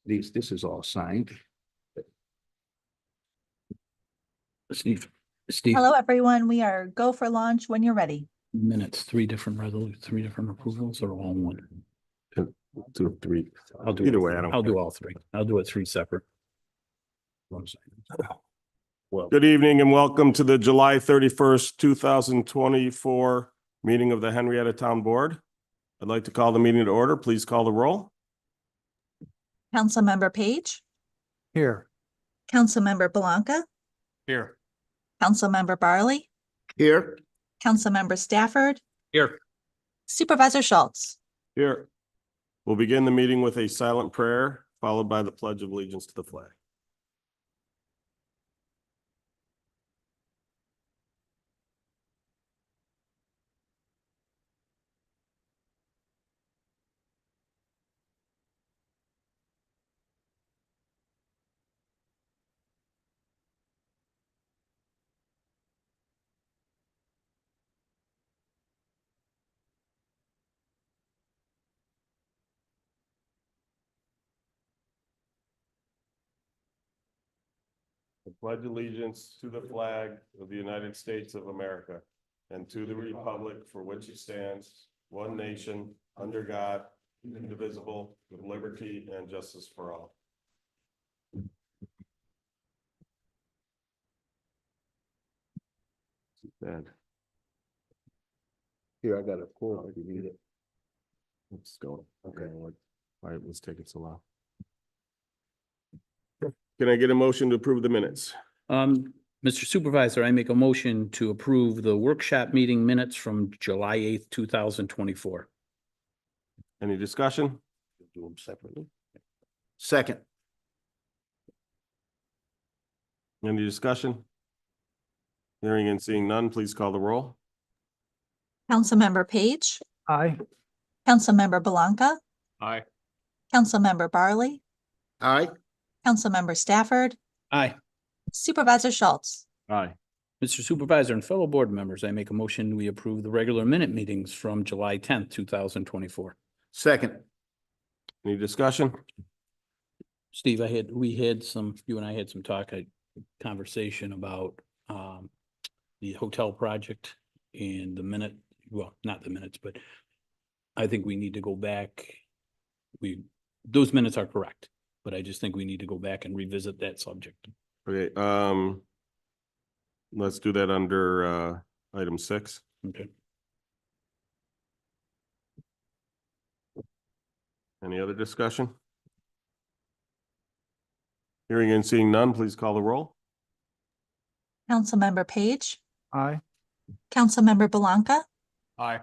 This is all signed. Steve. Hello, everyone. We are go for launch when you're ready. Minutes, three different approvals or all one? 2 or 3. I'll do Either it. way, I don't I'll care. do all three. I'll do it three separate. Well, Good evening and welcome to the July 31st, 2024 meeting of the Henrietta Town Board. I'd like to call the meeting to order. Please call the roll. Councilmember Page, Here. Councilmember Blanca, Here. Councilmember Barley, here, Councilmember Stafford, Here. Supervisor Schultz. Here. We'll begin the meeting with a silent prayer, followed by the Pledge of Allegiance to the flag. I pledge allegiance to the flag of the United States of America and to the republic for which it stands, one nation, under God, indivisible, with liberty and justice for all. Bad. here, I got a call if you need it. Let's go. Okay. Why it was taking so long? Can I get a motion to approve the minutes? Mr. Supervisor, I make a motion to approve the workshop meeting minutes from July 8th, 2024. Any discussion? Do them separately. Second, Any discussion? Hearing and seeing none, please call the roll. Councilmember Page, Aye. Councilmember Blanca, Aye. Councilmember Barley, aye, Councilmember Stafford, Aye. Supervisor Schultz. Aye. Mr. Supervisor and fellow board members, I make a motion, we approve the regular minute meetings from July 10th, 2024. second, Any discussion? Steve, you and I had some conversation about the hotel project and the minute, well, not the minutes, but I think we need to go back. Those minutes are correct, but I just think we need to go back and revisit that subject. Okay, let's do that under item 6. Okay. Any other discussion? Hearing and seeing none, please call the roll. Councilmember Page, Aye. Councilmember Blanca, Aye.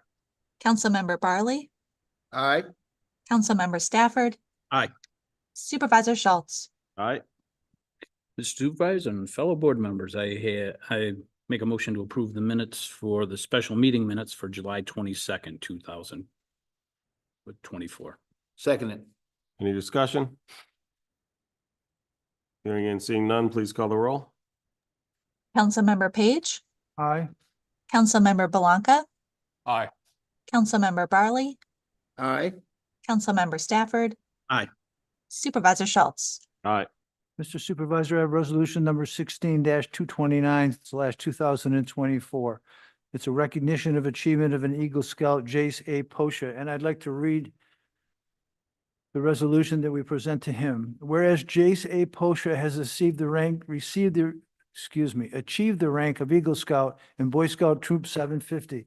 Councilmember Barley, aye, Councilmember Stafford. Aye. Supervisor Schultz. Aye. Mr. Supervisor and fellow board members, I make a motion to approve the minutes for the special meeting minutes for July 22nd, 2024. second it, Any discussion? Hearing and seeing none, please call the roll. Councilmember Page, Aye. Councilmember Blanca, Aye. Councilmember Barley, aye, Councilmember Stafford. Aye. Supervisor Schultz. Aye. Mr. Supervisor, I have resolution number 16-229/2024. It's a recognition of achievement of an Eagle Scout, Jace A. Posha, and I'd like to read the resolution that we present to him. Whereas Jace A. Posha has achieved the rank of Eagle Scout in Boy Scout Troop 750.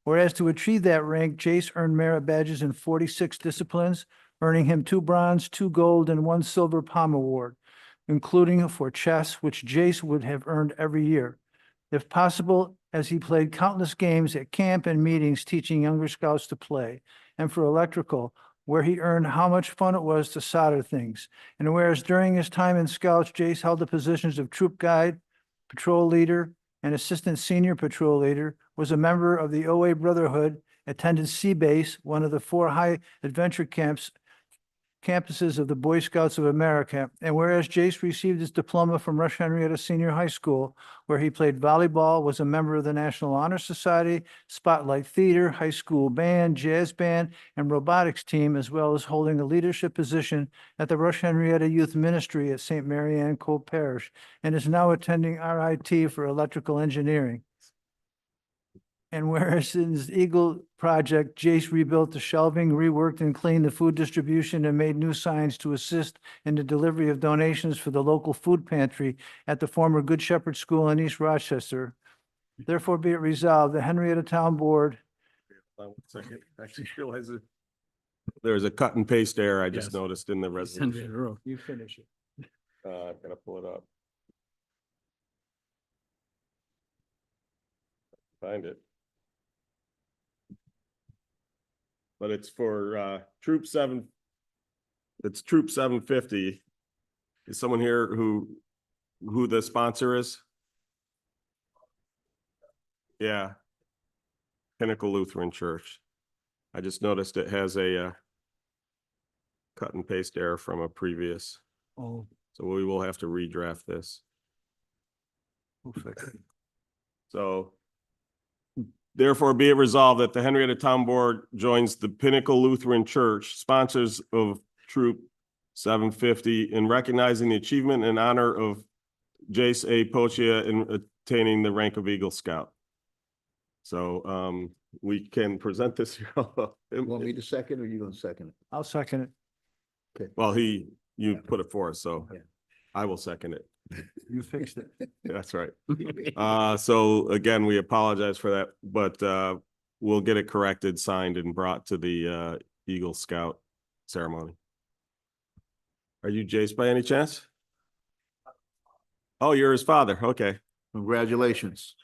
Whereas to achieve that rank, Jace earned merit badges in 46 disciplines, earning him 2 bronze, 2 gold, and 1 silver palm award, including for chess, which Jace would have earned every year, if possible, as he played countless games at camp and meetings teaching younger scouts to play, and for electrical, where he earned how much fun it was to solder things. And whereas during his time in Scouts, Jace held the positions of troop guide, patrol leader, and assistant senior patrol leader, was a member of the OA Brotherhood, attended Sea Base, one of the 4 high adventure camps campuses of the Boy Scouts of America. And whereas Jace received his diploma from Rush Henrietta Senior High School, where he played volleyball, was a member of the National Honor Society, Spotlight Theater, high school band, jazz band, and robotics team, as well as holding a leadership position at the Rush Henrietta Youth Ministry at St. Mary Ann Cole Parish, and is now attending RIT for electrical engineering. And whereas in his Eagle project, Jace rebuilt the shelving, reworked and cleaned the food distribution, and made new signs to assist in the delivery of donations for the local food pantry at the former Good Shepherd School in East Rochester. Therefore be it resolved, the Henrietta Town Board. One second. I just realized that there's a cut and paste error I just Yes. noticed in the Send it in resolution. a row. You finish it. I've got to pull it up. Find it. But it's for Troop 7. It's Troop 750. Is someone here who the sponsor is? Yeah. Pinnacle Lutheran Church. I just noticed it has a cut and paste error from a previous, Oh, so we will have to redraft this. we'll fix it. So therefore be it resolved that the Henrietta Town Board joins the Pinnacle Lutheran Church, sponsors of Troop 750, in recognizing the achievement and honor of Jace A. Pochia in attaining the rank of Eagle Scout. So we can present this here. You want me to second or you gonna second it? I'll second it. Well, you put it for us, so Yeah. I will second it. You fixed it. That's right. So again, we apologize for that, but we'll get it corrected, signed and brought to the Eagle Scout ceremony. Are you Jace by any chance? Oh, you're his father. Okay. Congratulations.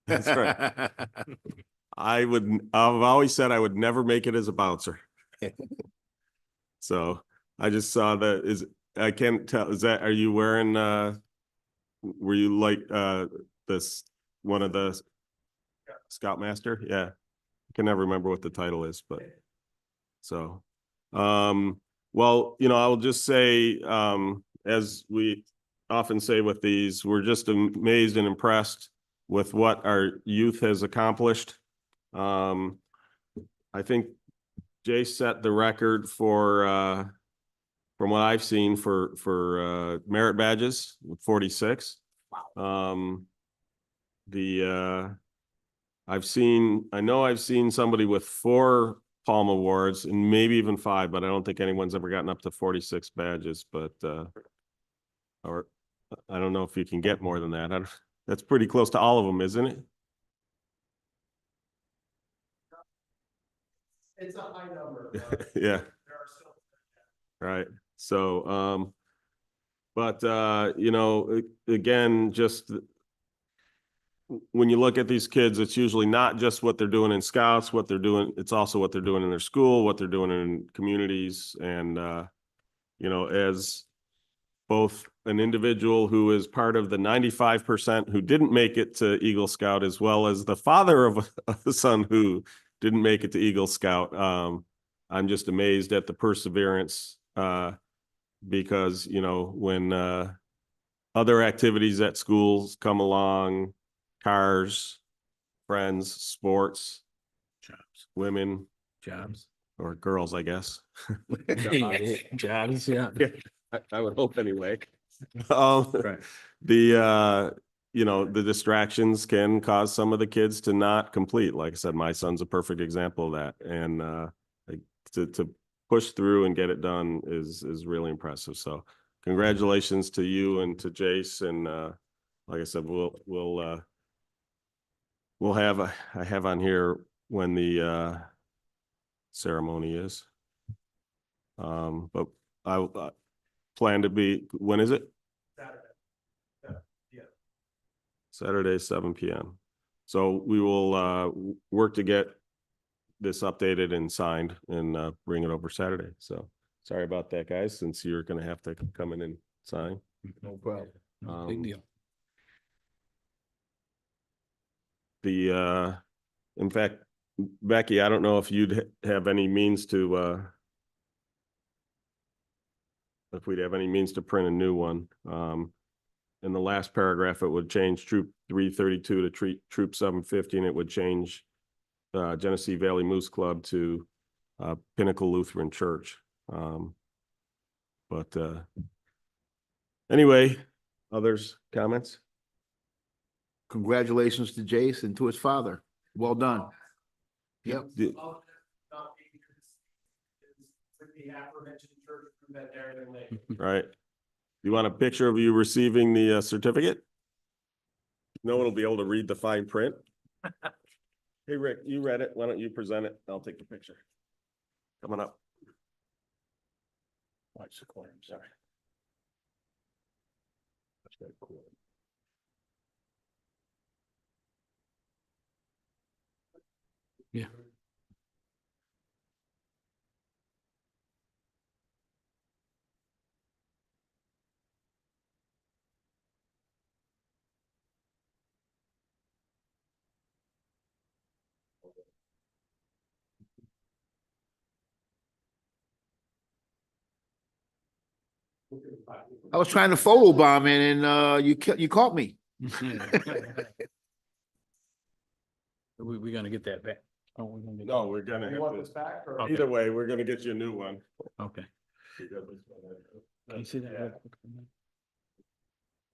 That's right. I've always said I would never make it as a bouncer. So I just saw that I can't tell, are you wearing, were you like, this, one of the Scoutmaster? Yeah. I can never remember what the title is, but so, well, I'll just say, as we often say with these, we're just amazed and impressed with what our youth has accomplished. I think Jay set the record for, from what I've seen for merit badges with 46. I know I've seen somebody with 4 Palm Awards and maybe even 5, but I don't think anyone's ever gotten up to 46 badges, but, or I don't know if you can get more than that. That's pretty close to all of them, isn't it? It's a high number. Yeah. There are still. Right. So, but, again, just when you look at these kids, it's usually not just what they're doing in Scouts, what they're doing, it's also what they're doing in their school, what they're doing in communities. And, as both an individual who is part of the 95% who didn't make it to Eagle Scout, as well as the father of a son who didn't make it to Eagle Scout, I'm just amazed at the perseverance, because, when other activities at schools come along, cars, friends, sports, Jobs. women, Jobs. or girls, I guess. Jobs, yeah. I would hope anyway. Right. The distractions can cause some of the kids to not complete. Like I said, my son's a perfect example of that. And to push through and get it done is really impressive. So congratulations to you and to Jace. And like I said, we'll have I have on here when the ceremony is. But I plan to be, when is it? Saturday, 7 p.m. So we will work to get this updated and signed and bring it over Saturday. So sorry about that, guys, since you're going to have to come in and sign. No problem. No Big deal. In fact, Becky, I don't know if you'd have any means to if we'd have any means to print a new one. In the last paragraph, it would change Troop 332 to Troop 750, and it would change Genesee Valley Moose Club to Pinnacle Lutheran Church. But anyway, others, comments? Congratulations to Jace and to his father. Well done. Yep. With the aforementioned church from that area lake. Right. You want a picture of you receiving the certificate? No one will be able to read the fine print. Hey, Rick, you read it. Why don't you present it? I'll take the picture. Coming up. Watch the quorum, sorry. That's very cool. Yeah. I was trying to photobomb in and you caught me. We gonna get that back. Oh, we're gonna get. No, we're gonna You want have this back or? Okay. either way, we're gonna get you a new one. Okay. Can you see that? real quick?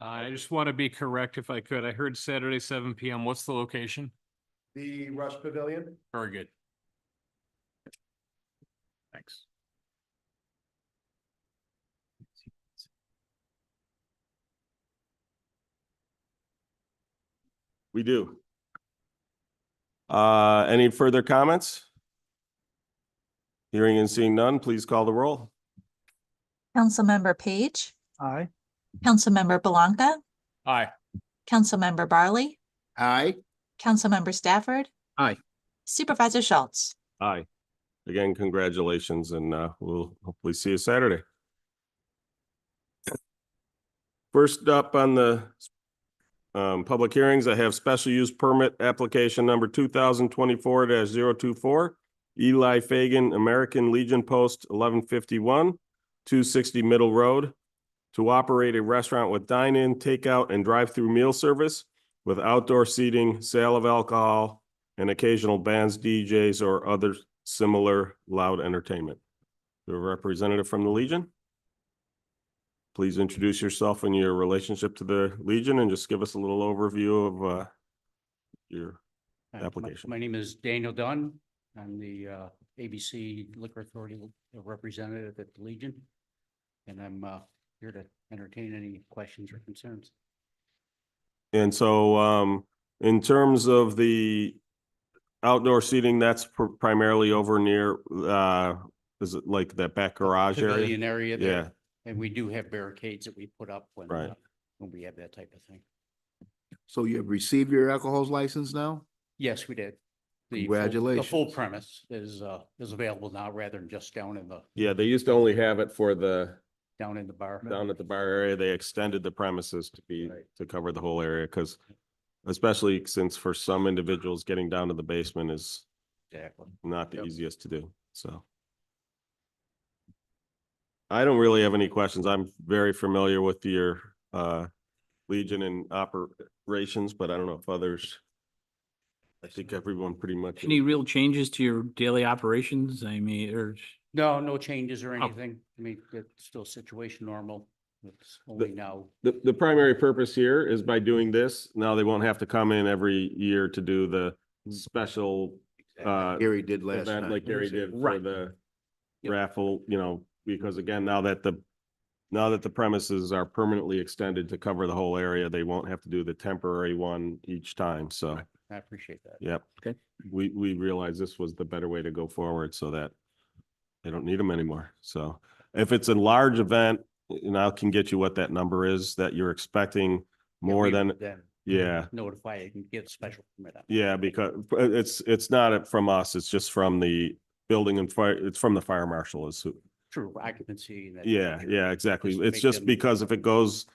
I just want to be correct if I could. I heard Saturday, 7 PM. What's the location? The Rush Pavilion? Very good. Thanks. We do. Any further comments? Hearing and seeing none, please call the roll. Councilmember Page, Aye. Councilmember Belanca, Aye. Councilmember Barley, Aye. Councilmember Stafford. Aye. Supervisor Schultz. Aye. Again, congratulations, and we'll hopefully see you Saturday. First up on the public hearings, I have special use permit application number 2024-024. Eli Fagan, American Legion Post 1151, 260 Middle Road, to operate a restaurant with dine-in, takeout, and drive-through meal service with outdoor seating, sale of alcohol, and occasional bands, DJs, or other similar loud entertainment. The representative from the Legion. Please introduce yourself and your relationship to the Legion and just give us a little overview of your application. My name is Daniel Dunn. I'm the ABC Liquor Authority representative at the Legion. And I'm here to entertain any questions or concerns. And so in terms of the outdoor seating, that's primarily over near, is it like that back garage area? Pavilion area there. Yeah, And we do have barricades that we put up Right. when we have that type of thing. So you have received your alcohol's license now? Yes, we did. The Congratulations. full premise is available now rather than just down in the they used to only have it for the, down in the bar. down at the bar area. They extended the premises to be, Right. to cover the whole area, because especially since for some individuals, getting down to the basement is Exactly. not the Yep. easiest to do, so. I don't really have any questions. I'm very familiar with your Legion and operations, but I don't know if others. I think everyone pretty much. Any real changes to your daily operations? I mean, or No changes or Oh. anything. I mean, it's still situation normal. It's only now. The primary purpose here is by doing this, now they won't have to come in every year to do the special Gary did last event night. like Gary did for Right. the Yep. raffle, because again, now that the premises are permanently extended to cover the whole area, they won't have to do the temporary one each time, so, I appreciate that. yep. Okay. We realized this was the better way to go forward so that they don't need them anymore, so. If it's a large event, I can get you what that number is that you're expecting more we than, would then yeah. Notify it and get a special permit on. Yeah, because it's not from us, it's just from the building and fire, it's from the fire marshal is who. True occupancy. and that- Yeah, exactly. Just to It's make just them- because if it goes,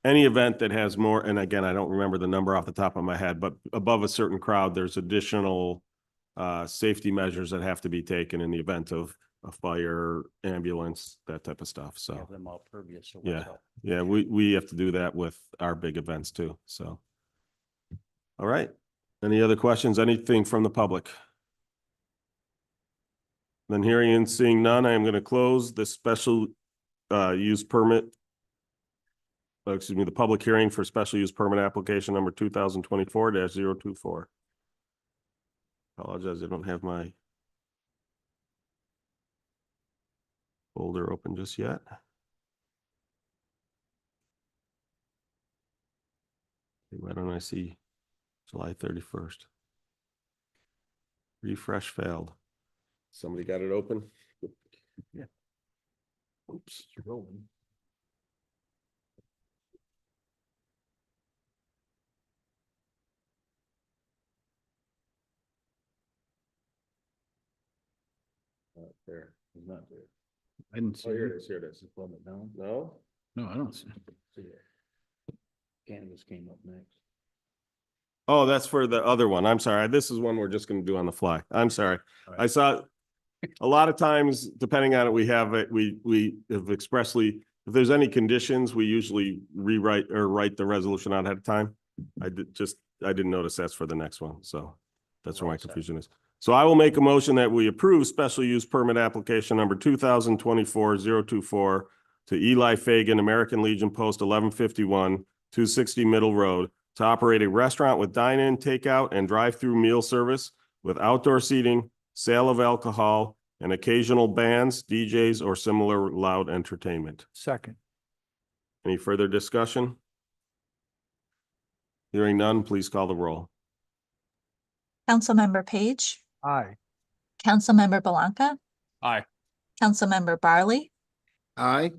any event that has more, and again, I don't remember the number off the top of my head, but above a certain crowd, there's additional safety measures that have to be taken in the event of a fire, ambulance, that type of stuff, so. Have them all pervious. So Yeah. what's up? Yeah, we have to do that with our big events too, so. All right, any other questions, anything from the public? Then hearing and seeing none, I am gonna close the special use permit. Excuse me, the public hearing for special use permit application number 2024-024. Apologize, I don't have my folder open just yet. Why don't I see July 31st? Refresh failed. Somebody got it open? Yeah. Oops. It's rolling. There, it's not there. I didn't see. Oh, here it. it is, here it is. No, No? no, I don't see. Cannabis came up next. Oh, that's for the other one. I'm sorry. This is one we're just gonna do on the fly. I'm sorry. All I right. saw a lot of times, depending on it, we have it, we have expressly, if there's any conditions, we usually rewrite or write the resolution out ahead of time. I didn't notice that's for the next one, so that's where my confusion is. So I will make a motion that we approve special use permit application number 2024-024 to Eli Fagan, American Legion Post 1151, 260 Middle Road, to operate a restaurant with dine-in, takeout, and drive-through meal service with outdoor seating, sale of alcohol, and occasional bands, DJs, or similar loud entertainment. Second. Any further discussion? Hearing none, please call the roll. Councilmember Page, Aye. Councilmember Belanca, Aye. Councilmember Barley, Aye.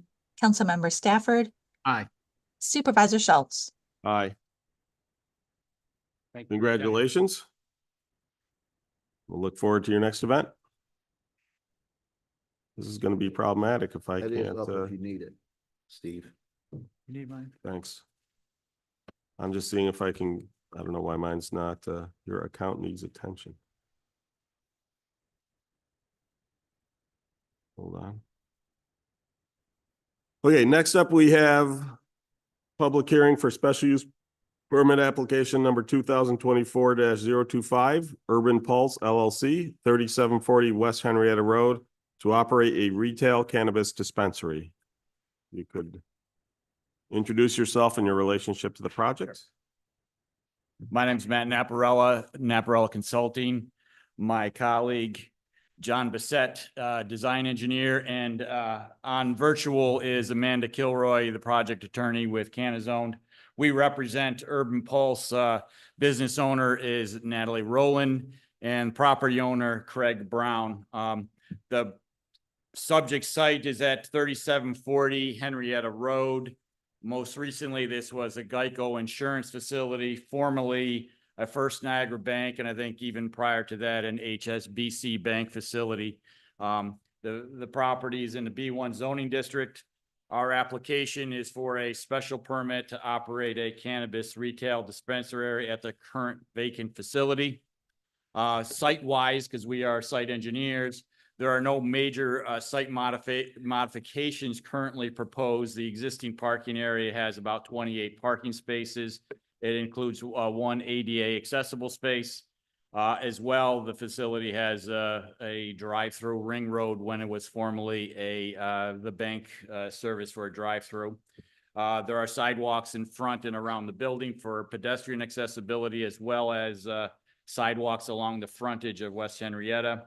Councilmember Stafford, Aye. Supervisor Schultz. Aye. Thank you. Congratulations. We'll look forward to your next event. This is going to be problematic if I That is can't, up if you need it, Steve. Need mine? thanks. I'm just seeing if I can, I don't know why mine's not, your account needs attention. Hold on. Okay, next up, we have public hearing for special use permit application number 2024-025, Urban Pulse LLC, 3740 West Henrietta Road, to operate a retail cannabis dispensary. You could introduce yourself and your relationship to the project. My name's Matt Naparella, Naparella Consulting. My colleague, John Bissett, design engineer, and on virtual is Amanda Kilroy, the project attorney with Canazone. We represent Urban Pulse. Business owner is Natalie Rowland and property owner Craig Brown. The subject site is at 3740 Henrietta Road. Most recently, this was a Geico insurance facility, formerly a First Niagara Bank, and I think even prior to that, an HSBC bank facility. The property is in the B1 zoning district. Our application is for a special permit to operate a cannabis retail dispensary at the current vacant facility. Site-wise, because we are site engineers, there are no major site modifications currently proposed. The existing parking area has about 28 parking spaces. It includes one ADA accessible space. As well, the facility has a drive-through ring road when it was formerly the bank service for a drive-through. There are sidewalks in front and around the building for pedestrian accessibility, as well as sidewalks along the frontage of West Henrietta.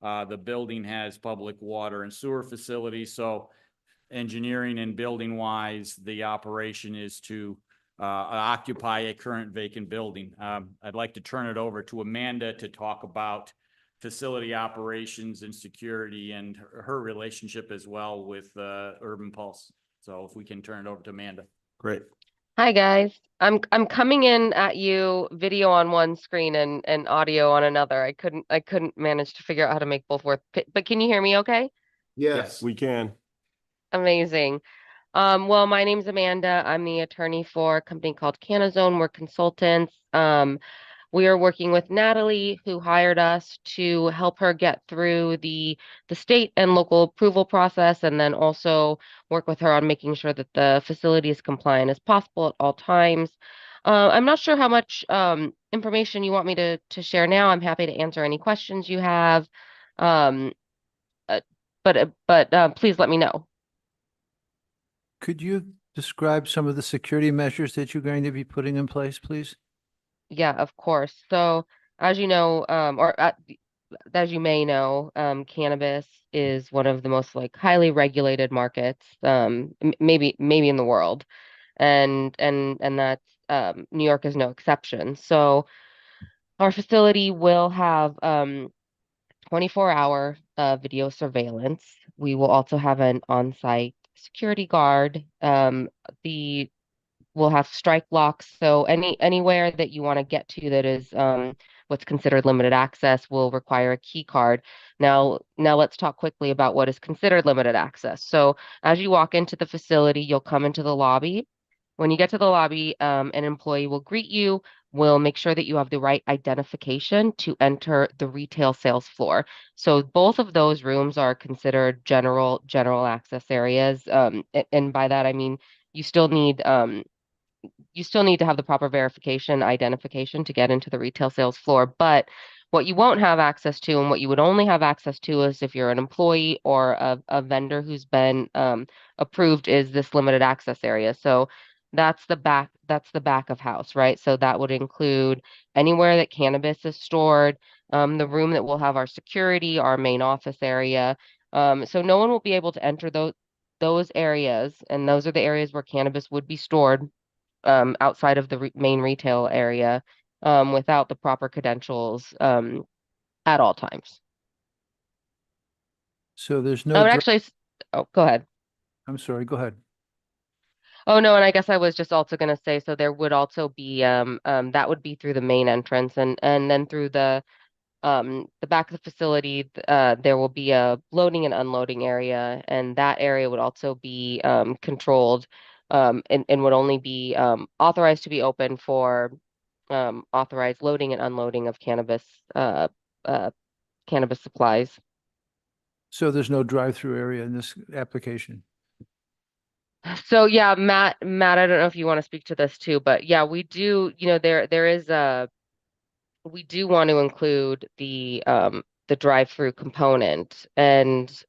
The building has public water and sewer facilities, so engineering and building wise, the operation is to occupy a current vacant building. I'd like to turn it over to Amanda to talk about facility operations and security and her relationship as well with Urban Pulse. So if we can turn it over to Amanda. Great. Hi, guys. I'm coming in at you video on one screen and audio on another. I couldn't manage to figure out how to make both work. But can you hear me okay? Yes. We can. Amazing. Well, my name's Amanda. I'm the attorney for a company called Canazone. We're consultants. we are working with Natalie, who hired us to help her get through the state and local approval process, and then also work with her on making sure that the facility is compliant as possible at all times. I'm not sure how much information you want me to share now. I'm happy to answer any questions you have. Um, but please let me know. Could you describe some of the security measures that you're going to be putting in place, please? Yeah, of course. So as you know, as you may know, cannabis is one of the most like highly regulated markets, maybe in the world, and that's New York is no exception. So our facility will have 24-hour video surveillance. We will also have an on-site security guard. The We'll have strike locks, so anywhere that you want to get to that is what's considered limited access will require a key card. Now let's talk quickly about what is considered limited access. So as you walk into the facility, you'll come into the lobby. When you get to the lobby, an employee will greet you, will make sure that you have the right identification to enter the retail sales floor. So both of those rooms are considered general access areas. And by that I mean you still need to have the proper verification identification to get into the retail sales floor. But what you won't have access to, and what you would only have access to, is if you're an employee or a vendor who's been approved, is this limited access area. So that's the back of house, right? So that would include anywhere that cannabis is stored, the room that will have our security, our main office area. So no one will be able to enter those areas, and those are the areas where cannabis would be stored outside of the main retail area without the proper credentials at all times. So there's I no, would actually, oh, go ahead. I'm sorry, go ahead. Oh, no, and I guess I was just also going to say, so there would also be that would be through the main entrance, and then through the back of the facility, there will be a loading and unloading area, and that area would also be controlled and would only be authorized to be open for authorized loading and unloading of uh, cannabis supplies. So there's no drive-through area in this application? So yeah, Matt, I don't know if you want to speak to this too, but yeah, we do, there is we do want to include the drive-through component, and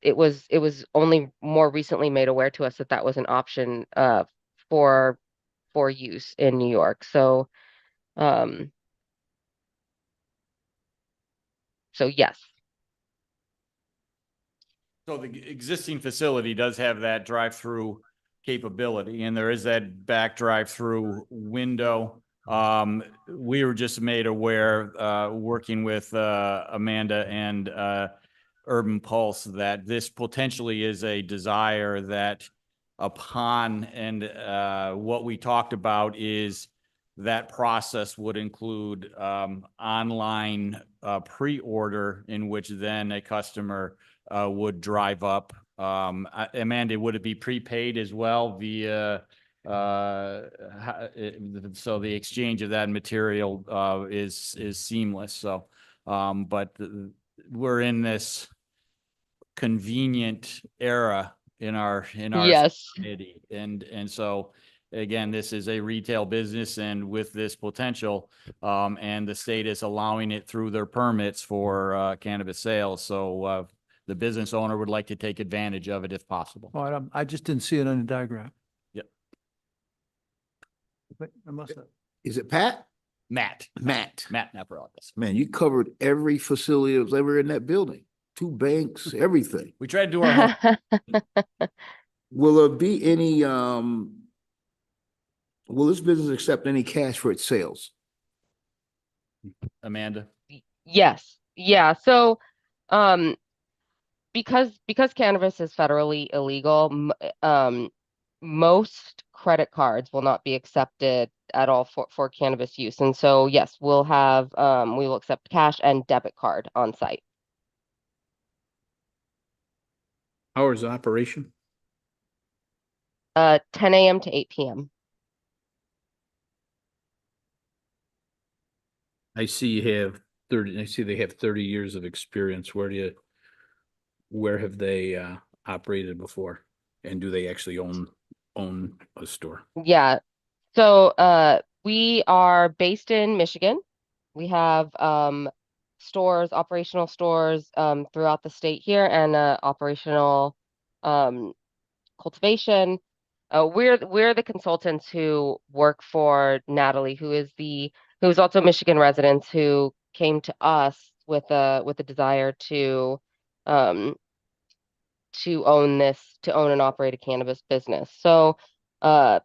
it was only more recently made aware to us that that was an option for use in New York. Um so yes. So the existing facility does have that drive-through capability, and there is that back drive-through window. We were just made aware, working with Amanda and Urban Pulse, that this potentially is a desire that upon, and what we talked about is that process would include online pre-order, in which then a customer would drive up. Amanda, would it be prepaid as well via, so the exchange of that material is seamless. So, but we're in this convenient era in our Yes. society. And so again, this is a retail business, and with this potential, and the state is allowing it through their permits for cannabis sales. So the business owner would like to take advantage of it if possible. Oh, I just didn't see it on the diagram. Yep. But I must have. Is it Pat? Matt Navarro. Man, you covered every facility that was ever in that building. 2 banks, everything. We tried to do our homework. Will there be any, will this business accept any cash for its sales? Amanda. Yes. Yeah. So, because cannabis is federally illegal, most credit cards will not be accepted at all for cannabis use. And so, yes, we will accept cash and debit card on site. Hours of operation? 10 a.m. to 8 p.m. I see you have 30, I see they have 30 years of experience. Where have they operated before? And do they actually own a store? Yeah. So we are based in Michigan. We have stores, operational stores throughout the state here and operational um cultivation. We're the consultants who work for Natalie, who's also a Michigan resident who came to us with a desire um to own and operate a cannabis business. So uh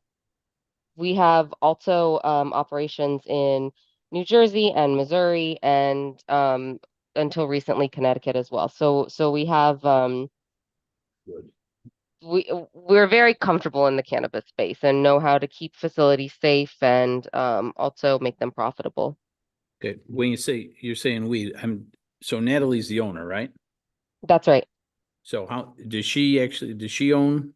we have also operations in New Jersey and Missouri and until recently Connecticut as well. So we have we're very comfortable in the cannabis space and know how to keep facilities safe and also make them profitable. Okay, when you're saying so Natalie's the owner, right? That's right. So does she own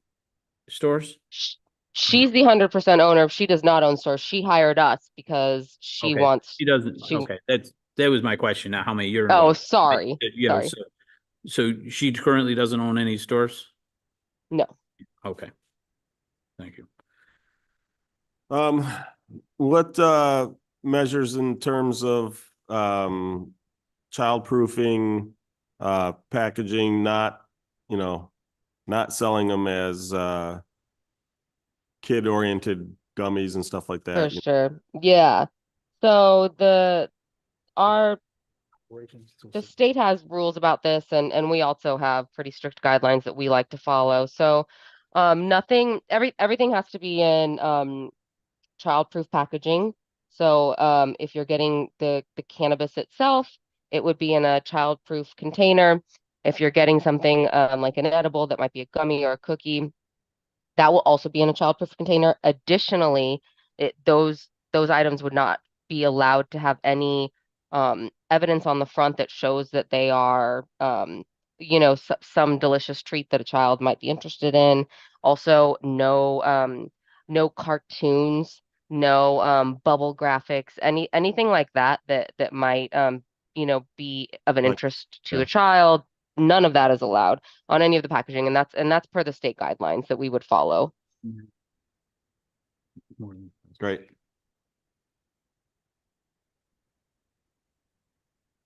stores? Sh- She's the 100% owner. She does not own stores. She hired us because she Okay, wants. She doesn't, She. okay, that was my question, not how many you're Oh, involved. sorry. Yeah, Sorry. so she currently doesn't own any stores? No. Okay. Thank you. What measures in terms of childproofing, packaging, not selling them as kid-oriented gummies and stuff like For that? sure. Yeah. So our the state has rules about this and we also have pretty strict guidelines that we like to follow. So everything has to be in childproof packaging. So if you're getting the cannabis itself, it would be in a childproof container. If you're getting something like an edible that might be a gummy or a cookie, that will also be in a childproof container. Additionally, those items would not be allowed to have any evidence on the front that shows that they are some delicious treat that a child might be interested in. Also, no cartoons, no bubble graphics, anything like that might be of an Right. interest to Yeah. a child. None of that is allowed on any of the packaging, and that's per the state guidelines that we would follow. Great.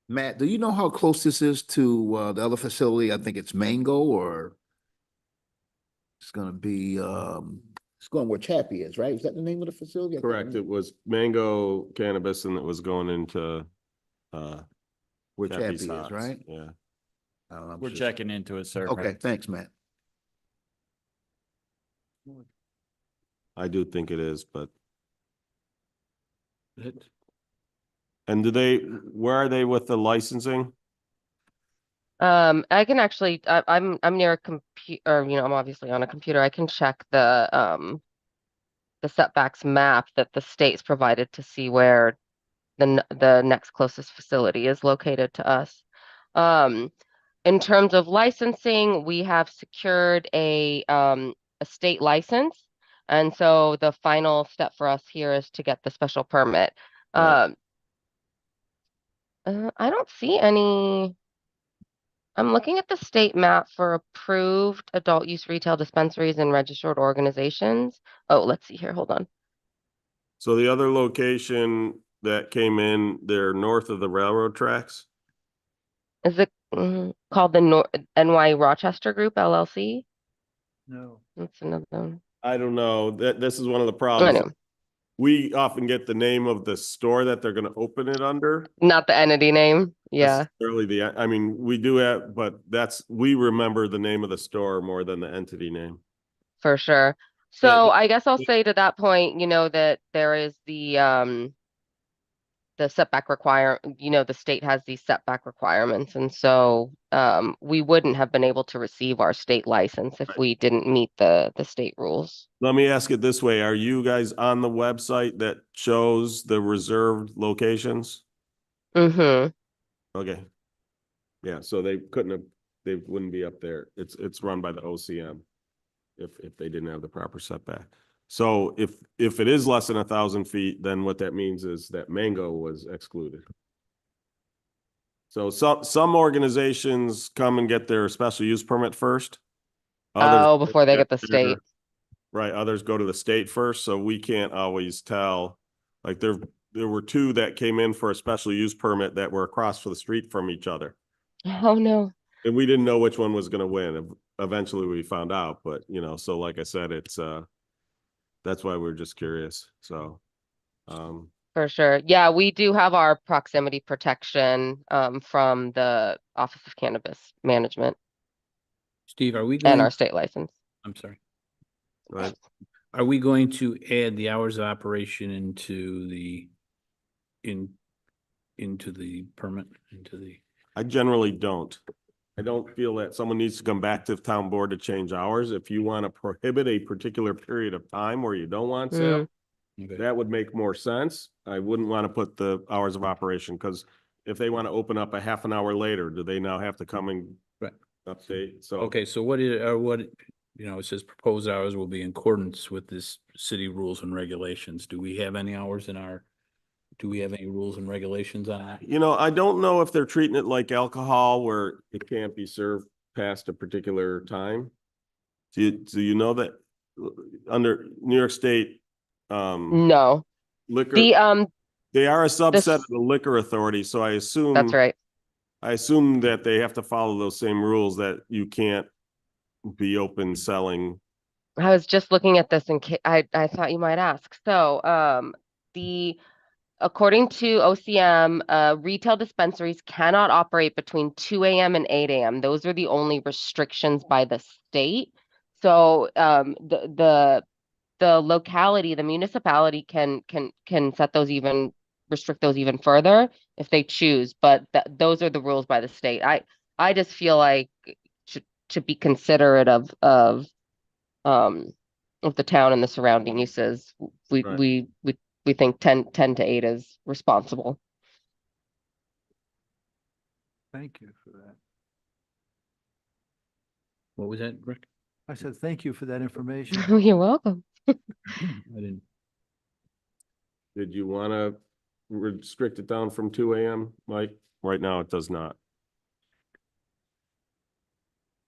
Matt, do you know how close this is to the other facility? I think it's Mango or it's gonna be it's going where Chappie is, right? Is that the name of the facility? I can't Correct. remember. It was Mango Cannabis and it was going into Where Chappie's Chappie is, Hots. right? Yeah. I'm We're sure. checking into it, sir. Okay, thanks, Matt. I do think it is, but It- and where are they with the licensing? I can actually, I'm near a computer, or I'm obviously on a computer. I can check the setbacks map that the state's provided to see where the next closest facility is located to us. In terms of licensing, we have secured a state license. And so the final step for us here is to get the special permit. Right. I don't see any. I'm looking at the state map for approved adult use retail dispensaries and registered organizations. Oh, let's see here. Hold on. So the other location that came in, they're north of the railroad tracks? Is it called the NY Rochester Group LLC? No. That's another one. I don't know. This is one of the I problems. know. We often get the name of the store that they're gonna open it under. Not the entity name. Yeah, Necessarily I mean, we do have, but we remember the name of the store more than the entity name. for sure. Yeah, So I guess I'll say to that point, that there is the setback the state has these setback requirements. And so we wouldn't have been able to receive our state license if we didn't meet the state rules. Let me ask it this way. Are you guys on the website that shows the reserved locations? Mm-hmm. Okay. Yeah, so they wouldn't be up there. It's run by the OCM if they didn't have the proper setback. So if it is less than 1,000 feet, then what that means is that Mango was excluded. So some organizations come and get their special use permit first. Others Oh, before they get the their- state. Right, others go to the state first, so we can't always tell. Like there were two that came in for a special use permit that were across the street from each other. Oh, no. And we didn't know which one was gonna win. Eventually we found out, but so like I said, it's that's why we're just curious, so. For sure. Yeah, we do have our proximity protection from the Office of Cannabis Management Steve, are we and going, our state license. I'm sorry, Right, are we going to add the hours of operation into the, into the permit, into the? I generally don't. I don't feel that someone needs to come back to the town board to change hours. If you want to prohibit a particular period of time where you don't want sale, Okay. that would make more sense. I wouldn't want to put the hours of operation, because if they want to open up a half an hour later, do they now have to come and Right. update? So. Okay, so it says proposed hours will be in accordance with this city rules and regulations. Do we have any hours do we have any rules and regulations on that? I don't know if they're treating it like alcohol where it can't be served past a particular time. Do you know that under New York State, No, liquor, the they are a subset this- of the liquor authority, so I assume. that's right. I assume that they have to follow those same rules, that you can't be open selling. I was just looking at this and I thought you might ask. So, according to OCM, retail dispensaries cannot operate between 2 a.m. and 8 a.m. Those are the only restrictions by the state. So, the locality, the municipality can set those restrict those even further if they choose, but those are the rules by the state. I just feel like to be considerate of the town and the surrounding uses, Right. we think 10 to 8 is responsible. Thank you for that. What was that, Rick? I said, thank you for that information. You're welcome. I didn't. Did you want to restrict it down from 2 a.m., Mike? Right now, it does not.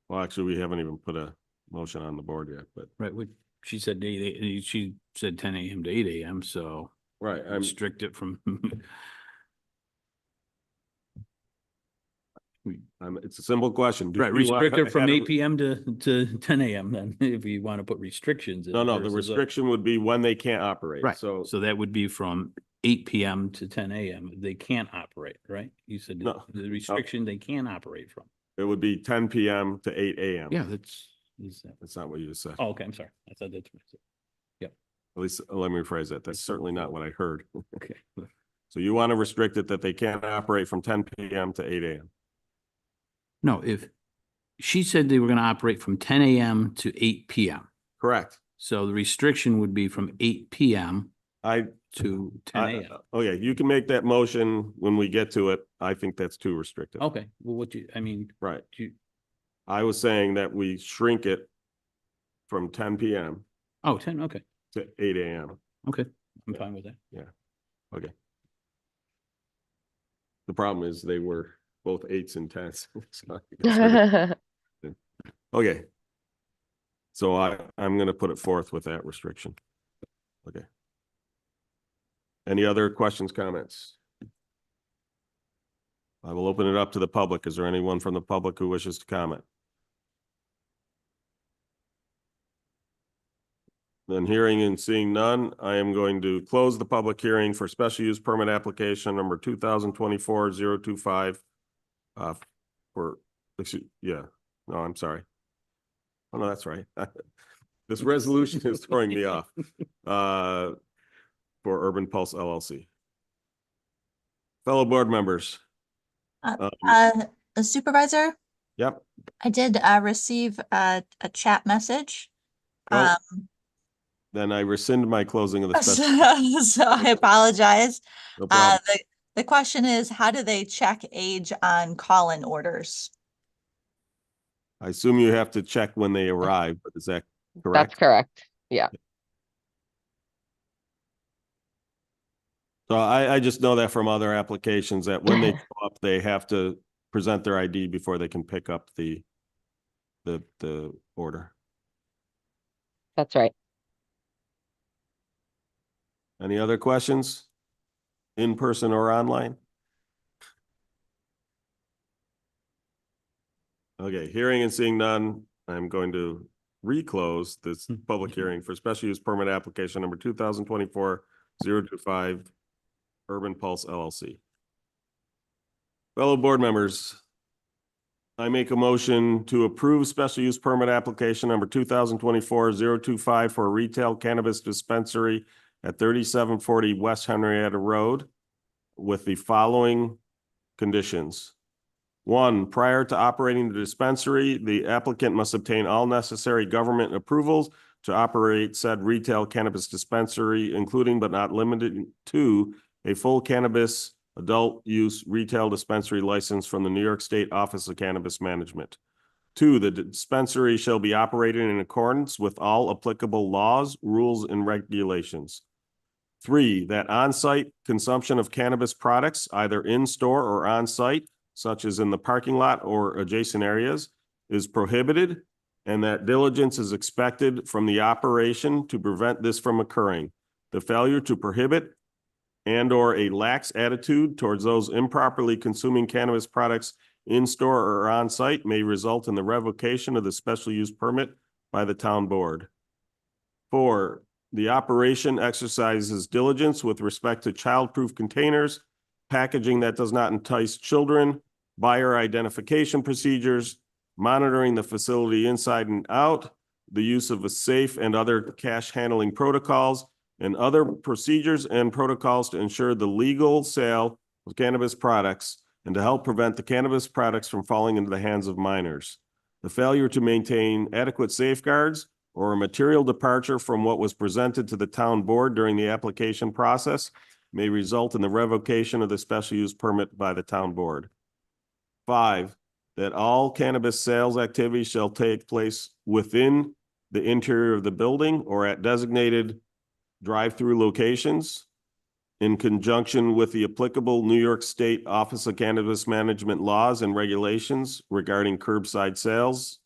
Well, actually, we haven't even put a motion on the board yet, but. Right, she said she said 10 a.m. to 8 a.m., so Right, restrict it from. it's a simple question. Do Right, you want- restrict it from have 8 p.m. to 10 a.m. then, if you want to put restrictions. in No, the versus a- restriction would be when they can't operate. Right, So, so that would be from 8 p.m. to 10 a.m. They can't operate, right? You said No. the restriction they can operate from. it would be 10 p.m. to 8 a.m. Yeah, is that? That's not what you just said. Oh, okay, I'm sorry. I thought that's. At least, let me rephrase that. That's certainly not what I heard. Okay. So you want to restrict it that they can't operate from 10 p.m. to 8 a.m. No, if she said they were going to operate from 10 a.m. to 8 p.m. Correct. So the restriction would be from 8 p.m. I, to 10 a.m. oh yeah, you can make that motion when we get to it. I think that's too restrictive. Okay, well, Right. you, I was saying that we shrink it from 10 p.m. 10, okay, to 8 a.m. okay. I'm fine with that. Okay. The problem is they were both 8s and 10s. So I guess okay. So I'm gonna put it forth with that restriction. Okay. Any other questions, comments? I will open it up to the public. Is there anyone from the public who wishes to comment? Then hearing and seeing none, I am going to close the public hearing for special use permit application number 2024-025. No, I'm sorry. Oh, no, that's right. This resolution is throwing me off. For Urban Pulse LLC. Fellow board members. Supervisor, Yep. I did receive a chat message. Oh. Then I rescind my closing of the So special. I apologize. No problem. The question is, how do they check age on call-in orders? I assume you have to check when they arrive, but is that correct? That's correct. Yeah. So I just know that from other applications that when they show up, they have to present their ID before they can pick up the order. That's right. Any other questions? In person or online? Okay, hearing and seeing none, I'm going to reclose this public hearing for special use permit application number 2024-025 Urban Pulse LLC. Fellow board members, I make a motion to approve special use permit application number 2024-025 for a retail cannabis dispensary at 3740 West Henrietta Road with the following conditions. 1, prior to operating the dispensary, the applicant must obtain all necessary government approvals to operate said retail cannabis dispensary, including but not limited to a full cannabis adult use retail dispensary license from the New York State Office of Cannabis Management. 2, the dispensary shall be operated in accordance with all applicable laws, rules, and regulations. 3, that on-site consumption of cannabis products, either in-store or on-site, such as in the parking lot or adjacent areas, is prohibited, and that diligence is expected from the operation to prevent this from occurring. The failure to prohibit and/or a lax attitude towards those improperly consuming cannabis products in-store or on-site may result in the revocation of the special use permit by the town board. 4, the operation exercises diligence with respect to child-proof containers, packaging that does not entice children, buyer identification procedures, monitoring the facility inside and out, the use of a safe and other cash handling protocols, and other procedures and protocols to ensure the legal sale of cannabis products and to help prevent the cannabis products from falling into the hands of minors. The failure to maintain adequate safeguards or a material departure from what was presented to the town board during the application process may result in the revocation of the special use permit by the town board. 5, that all cannabis sales activities shall take place within the interior of the building or at designated drive-through locations in conjunction with the applicable New York State Office of Cannabis Management laws and regulations regarding curbside sales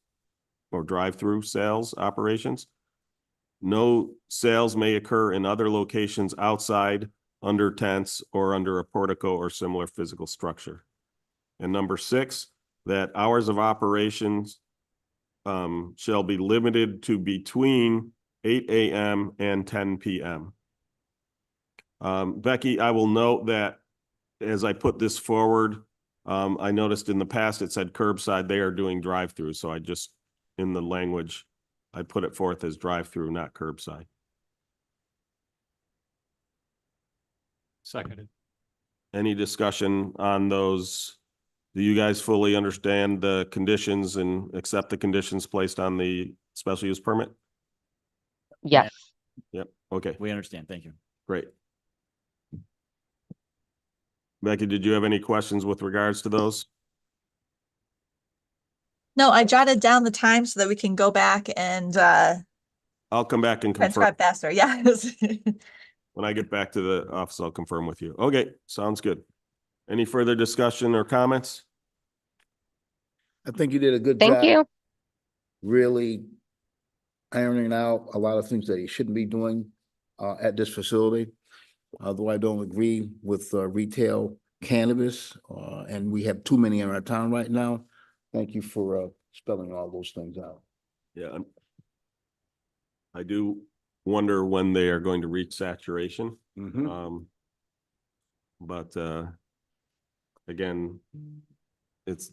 or drive-through sales operations. No sales may occur in other locations outside, under tents, or under a portico or similar physical structure. And number 6, that hours of operations shall be limited to between 8 a.m. and 10 p.m. Becky, I will note that as I put this forward, I noticed in the past it said curbside. They are doing drive-through, so I just, in the language, I put it forth as drive-through, not curbside. Seconded. Any discussion on those? Do you guys fully understand the conditions and accept the conditions placed on the special use permit? Yes. Yep, okay, We understand. Thank you. great. Becky, did you have any questions with regards to those? No, I jotted down the time so that we can go back and I'll come back and confirm. transcribe faster. Yes. When I get back to the office, I'll confirm with you. Okay, sounds good. Any further discussion or comments? I think you did a good job. Thank you. Really ironing out a lot of things that he shouldn't be doing at this facility. Although I don't agree with retail cannabis, and we have too many in our town right now. Thank you for spelling all those things out. Yeah. I do wonder when they are going to reach saturation. But again, it's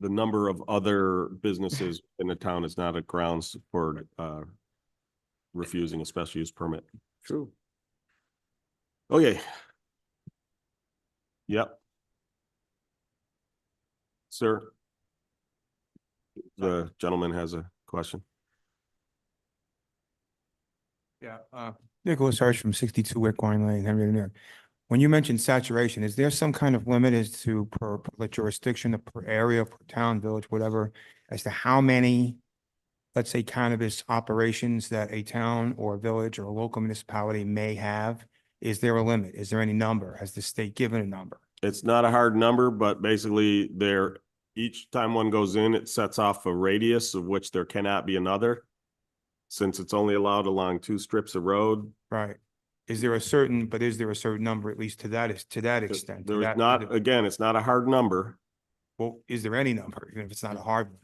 the number of other businesses in the town is not a grounds for refusing a special use permit. True. Okay. Yep. Sir. The gentleman has a question. Yeah, Nicholas Hirsch from 62 Wickwine Lane, Henrietta, New York. When you mentioned saturation, is there some kind of limit as to per jurisdiction, per area, per town, village, whatever, as to how many, let's say, cannabis operations that a town or village or a local municipality may have Is there a limit? Is there any number? Has the state given a number? It's not a hard number, but basically there, each time one goes in, it sets off a radius of which there cannot be another. Since it's only allowed along 2 strips of road, Right. Is there a certain number, at least to that extent? to there's that- not, again, it's not a hard number. Well, is there any number, even if it's not a hard one?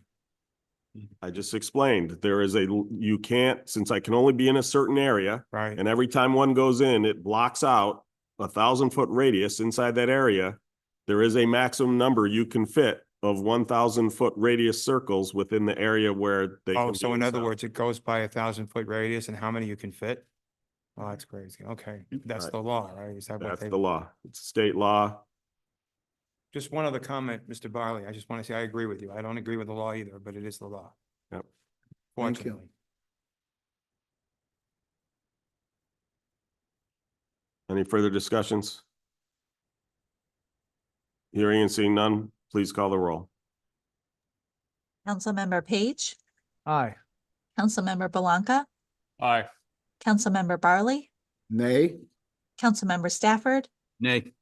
I just explained, there is you can't, since I can only be in a certain area, Right? and every time one goes in, it blocks out 1,000-foot radius inside that area. There is a maximum number you can fit of 1,000-foot radius circles within the area where they. Oh, can so be in other installed. words, it goes by 1,000-foot radius and how many you can fit? Oh, that's crazy. Okay, that's Right. the law, right? Is that what That's they? the law. It's state law. Just one other comment, Mr. Barley. I just want to say I agree with you. I don't agree with the law either, but it is the law. Yep. Thank you. Fortunately. Any further discussions? Hearing and seeing none, please call the roll. Councilmember Page, Aye. Councilmember Belanca, Aye. Councilmember Barley, Nay, Councilmember Stafford, Nay.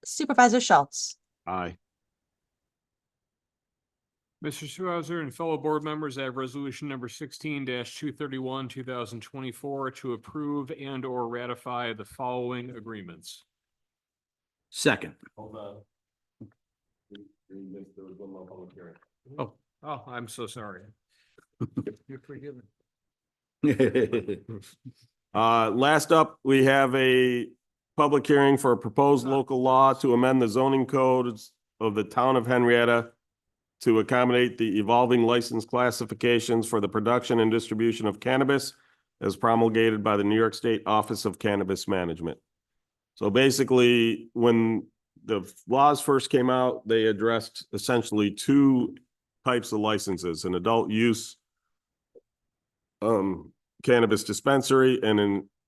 Supervisor Schultz. Aye. Mr. Supervisor and fellow board members, I have resolution number 16-231, 2024 to approve and or ratify the following agreements. Second. Hold on. There was one more public hearing. Oh, I'm so sorry. You're forgiven. Last up, we have a public hearing for a proposed local law to amend the zoning codes of the town of Henrietta to accommodate the evolving license classifications for the production and distribution of cannabis as promulgated by the New York State Office of Cannabis Management. So basically, when the laws first came out, they addressed essentially 2 types of licenses: an adult use cannabis dispensary and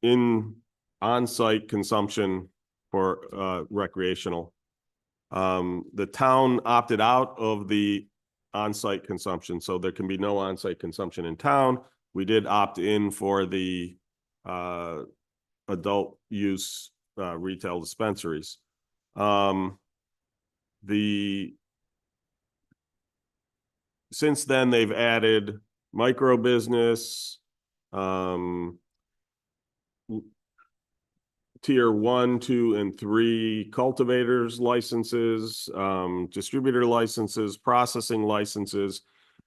an on-site consumption for recreational. The town opted out of the on-site consumption, so there can be no on-site consumption in town. We did opt in for the adult use retail dispensaries. Since then, they've added micro business, tier 1, 2, and 3 cultivators licenses, distributor licenses, processing licenses,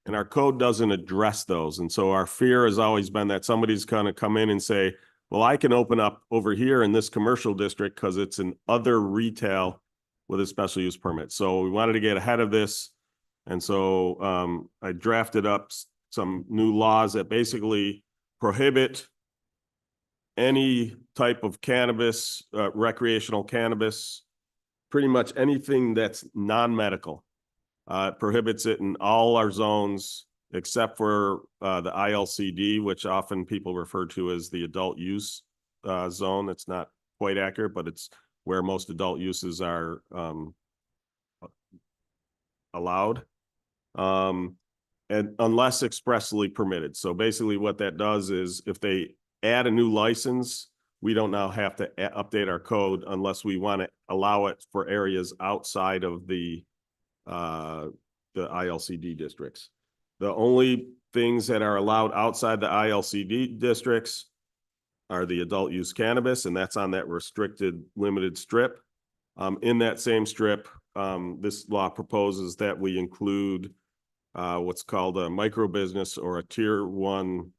and our code doesn't address those. And so our fear has always been that somebody's gonna come in and say, well, I can open up over here in this commercial district because it's an other retail with a special use permit. So we wanted to get ahead of this. And so I drafted up some new laws that basically prohibit any type of cannabis, recreational cannabis, pretty much anything that's non-medical. Prohibits it in all our zones except for the ILCD, which often people refer to as the adult use zone. It's not quite accurate, but it's where most adult uses are allowed. And unless expressly permitted. So basically what that does is if they add a new license, we don't now have to update our code unless we want to allow it for areas outside of the ILCD districts. The only things that are allowed outside the ILCD districts are the adult use cannabis, and that's on that restricted limited strip. In that same strip, this law proposes that we include what's called a micro business or a tier 1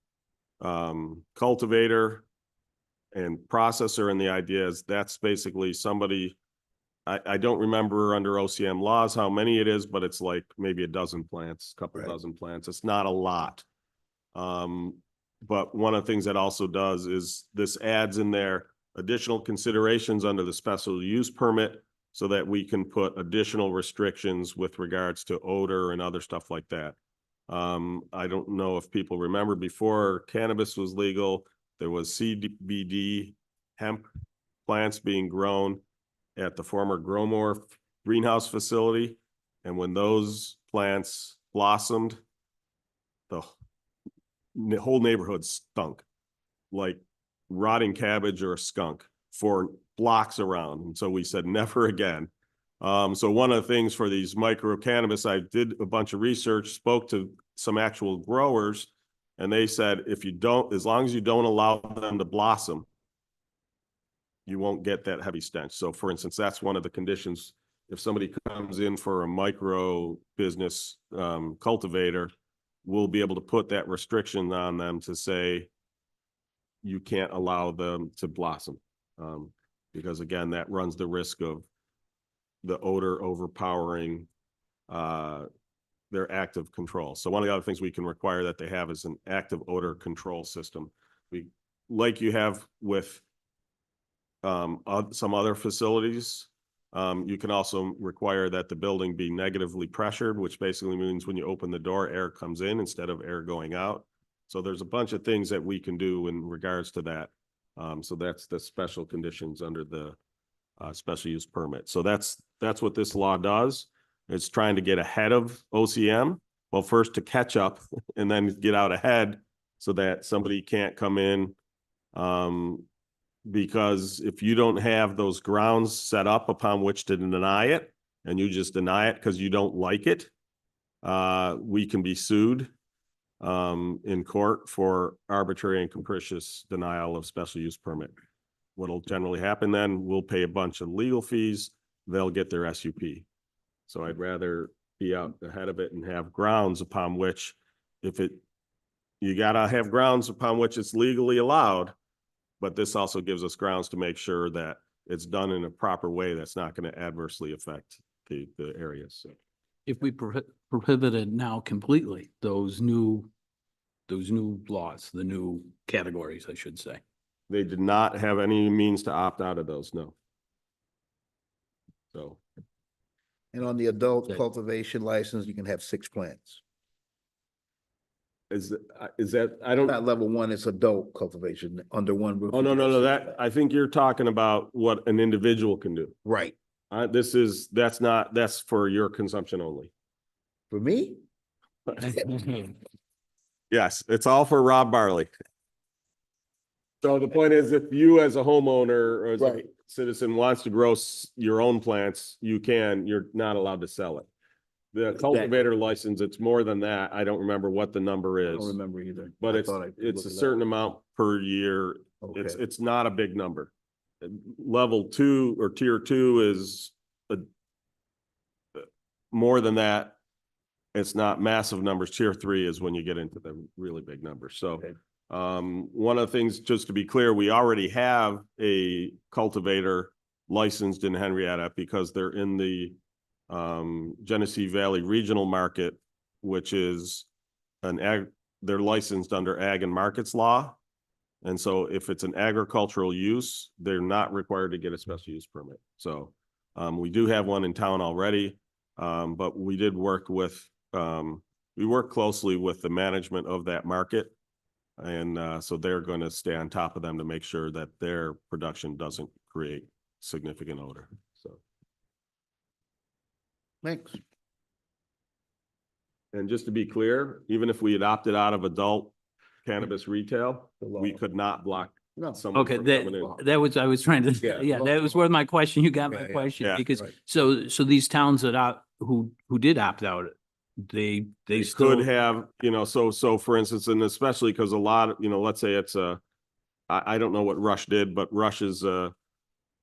cultivator and processor. And the idea is that's basically somebody, I don't remember under OCM laws how many it is, but it's like maybe a dozen plants, couple dozen plants. It's not a lot. But one of the things that also does is this adds in there additional considerations under the special use permit so that we can put additional restrictions with regards to odor and other stuff like that. I don't know if people remember before cannabis was legal, there was CBD hemp plants being grown at the former Growmore greenhouse facility. And when those plants blossomed, the whole neighborhood stunk like rotting cabbage or a skunk. for blocks around. And so we said, never again. So one of the things for these micro cannabis, I did a bunch of research, spoke to some actual growers, and they said, if you don't, as long as you don't allow them to blossom, you won't get that heavy stench. So for instance, that's one of the conditions. If somebody comes in for a micro business cultivator, we'll be able to put that restriction on them to say, you can't allow them to blossom. Because again, that runs the risk of the odor overpowering their active control. So one of the other things we can require that they have is an active odor control system. Like you have with some other facilities, you can also require that the building be negatively pressured, which basically means when you open the door, air comes in instead of air going out. So there's a bunch of things that we can do in regards to that. So that's the special conditions under the special use permit. So that's what this law does. It's trying to get ahead of OCM. Well, first to catch up and then get out ahead so that somebody can't come in. Because if you don't have those grounds set up upon which to deny it, and you just deny it because you don't like it, we can be sued in court for arbitrary and capricious denial of special use permit. What'll generally happen then, we'll pay a bunch of legal fees, they'll get their SUP. So I'd rather be out ahead of it and have grounds upon which, you gotta have grounds upon which it's legally allowed, but this also gives us grounds to make sure that it's done in a proper way that's not going to adversely affect the areas. So. If we prohibited now completely those new laws, the new categories, I should say. They did not have any means to opt out of those, no. So. And on the adult Okay. cultivation license, you can have 6 plants. Is that, I don't. Not level 1, it's adult cultivation under one roof. Oh, no, that, I think you're talking about what an individual can do. Right. That's for your consumption only. For me? Yes, it's all for Rob Barley. So the point is, if you as a homeowner or as a Right. citizen wants to grow your own plants, you're not allowed to sell it. The cultivator license, it's more than that. I don't remember what the number I is. don't remember either. But I it's thought I could a look it up. certain amount per year. Okay. It's not a big number. Level 2 or tier 2 is more than that. It's not massive numbers. Tier 3 is when you get into the really big numbers. So Okay. one of the things, just to be clear, we already have a cultivator licensed in Henrietta because they're in the Genesee Valley Regional Market, which is they're licensed under Ag and Markets Law. And so if it's an agricultural use, they're not required to get a special use permit. So we do have one in town already, but we did work with, we work closely with the management of that market. And so they're going to stay on top of them to make sure that their production doesn't create significant odor. So. Thanks. And just to be clear, even if we had opted out of adult cannabis retail, we could not block No. someone Okay, from coming in. that was, I was trying to, Yeah. yeah, that was where my question, you got my Yeah, yeah, question, yeah, because, right. so these towns that who did opt out, they They still. could have, so for instance, and especially because a lot of, let's say it's I don't know what Rush did, but Rush is a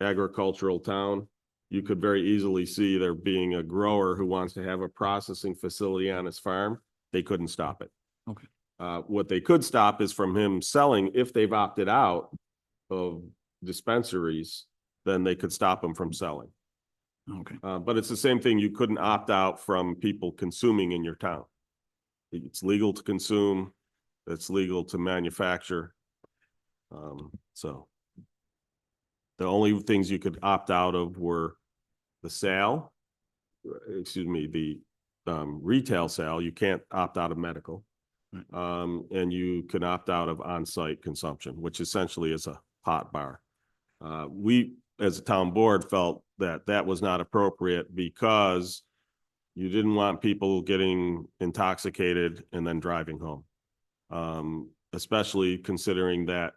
agricultural town. You could very easily see there being a grower who wants to have a processing facility on his farm. They couldn't stop it. Okay. What they could stop is from him selling, if they've opted out of dispensaries, then they could stop him from selling. Okay, But it's the same thing. You couldn't opt out from people consuming in your town. It's legal to consume. It's legal to manufacture. So the only things you could opt out of were the sale, the retail sale. You can't opt out of medical. And you can opt out of on-site consumption, which essentially is a hot bar. We, as a town board, felt that that was not appropriate because you didn't want people getting intoxicated and then driving home. Especially considering that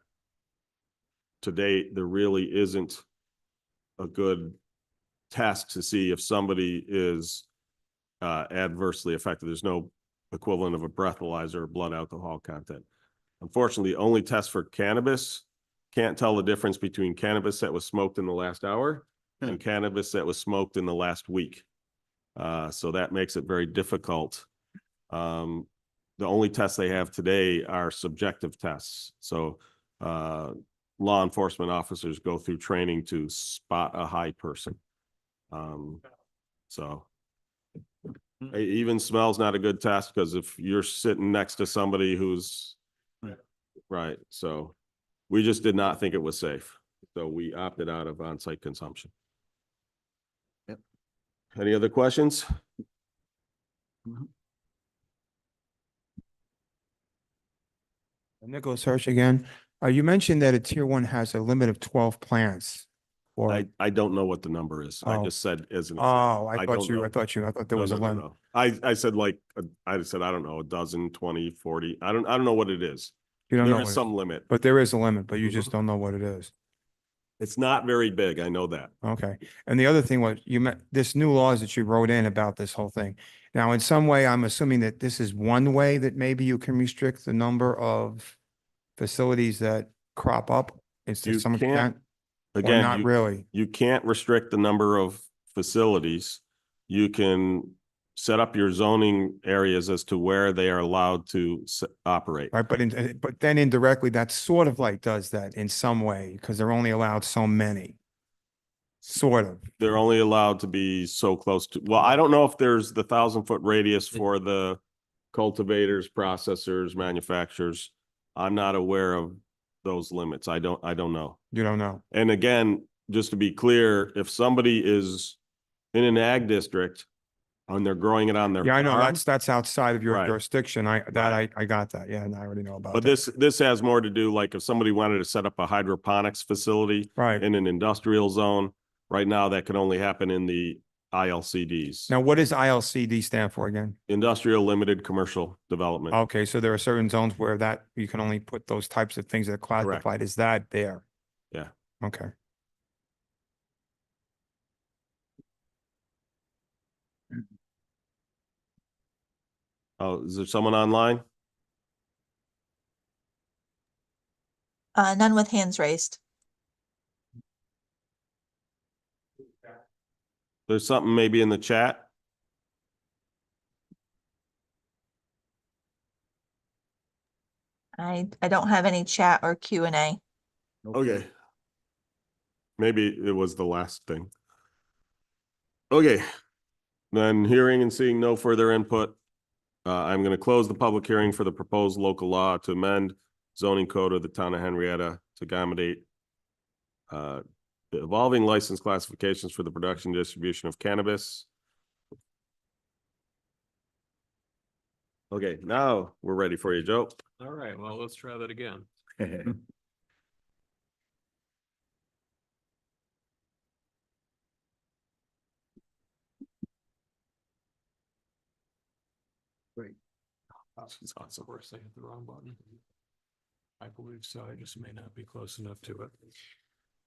to date, there really isn't a good test to see if somebody is adversely affected. There's no equivalent of a breathalyzer or blood alcohol content. Unfortunately, only test for cannabis can't tell the difference between cannabis that was smoked in the last hour and cannabis that was smoked in the last week. So that makes it very difficult. The only tests they have today are subjective tests. So law enforcement officers go through training to spot a high person. So even smell's not a good test, because if you're sitting next to somebody who's right, so we just did not think it was safe. So we opted out of on-site consumption. Yep. Any other questions? Nicholas Hirsch again. You mentioned that a tier 1 has a limit of 12 plants. Or, I don't know what the number is. I Oh. just said as an. oh, I I don't thought you, know. I thought there No, was a no, no, limit. no. I said like, I said, I don't know, a dozen, 20, 40. I don't know what it is. You don't There know, is what it- some limit. but there is a limit, but you just Mhm. don't know what it is. It's not very big. I know that. Okay. And the other thing was, you met, this new laws that you wrote in about this whole thing. Now, in some way, I'm assuming that this is one way that maybe you can restrict the number of facilities that crop up. It's to You some can't- extent, or Again, not really. you can't restrict the number of facilities. You can set up your zoning areas as to where they are allowed to operate. Right, but then indirectly, that sort of like does that in some way, because they're only allowed so many. Sort of. They're only allowed to be so close to, well, I don't know if there's the 1,000-foot radius for the cultivators, processors, manufacturers. I'm not aware of those limits. I don't know. You don't know. And again, just to be clear, if somebody is in an ag district and they're growing it on their Yeah, I know, farm, that's outside of your Right. jurisdiction. I got that. Yeah, and I already know about but that. this has more to do, like if somebody wanted to set up a hydroponics facility Right. in an industrial zone, right now that can only happen in the ILCDs. Now, what does ILCD stand for again? Industrial Limited Commercial Development. Okay, so there are certain zones where that you can only put those types of things that are classified as that there. Yeah. Okay. Oh, is there someone online? None with hands raised. There's something maybe in the chat? I don't have any chat or Q&A. Okay. Maybe it was the last thing. Okay. Then hearing and seeing no further input, I'm going to close the public hearing for the proposed local law to amend zoning code of the town of Henrietta to accommodate the evolving license classifications for the production and distribution of cannabis. Okay, now we're ready for you, Joe. All right, well, let's try that again. This is awesome. Of course, I hit the wrong button. I believe so. I just may not be close enough to it.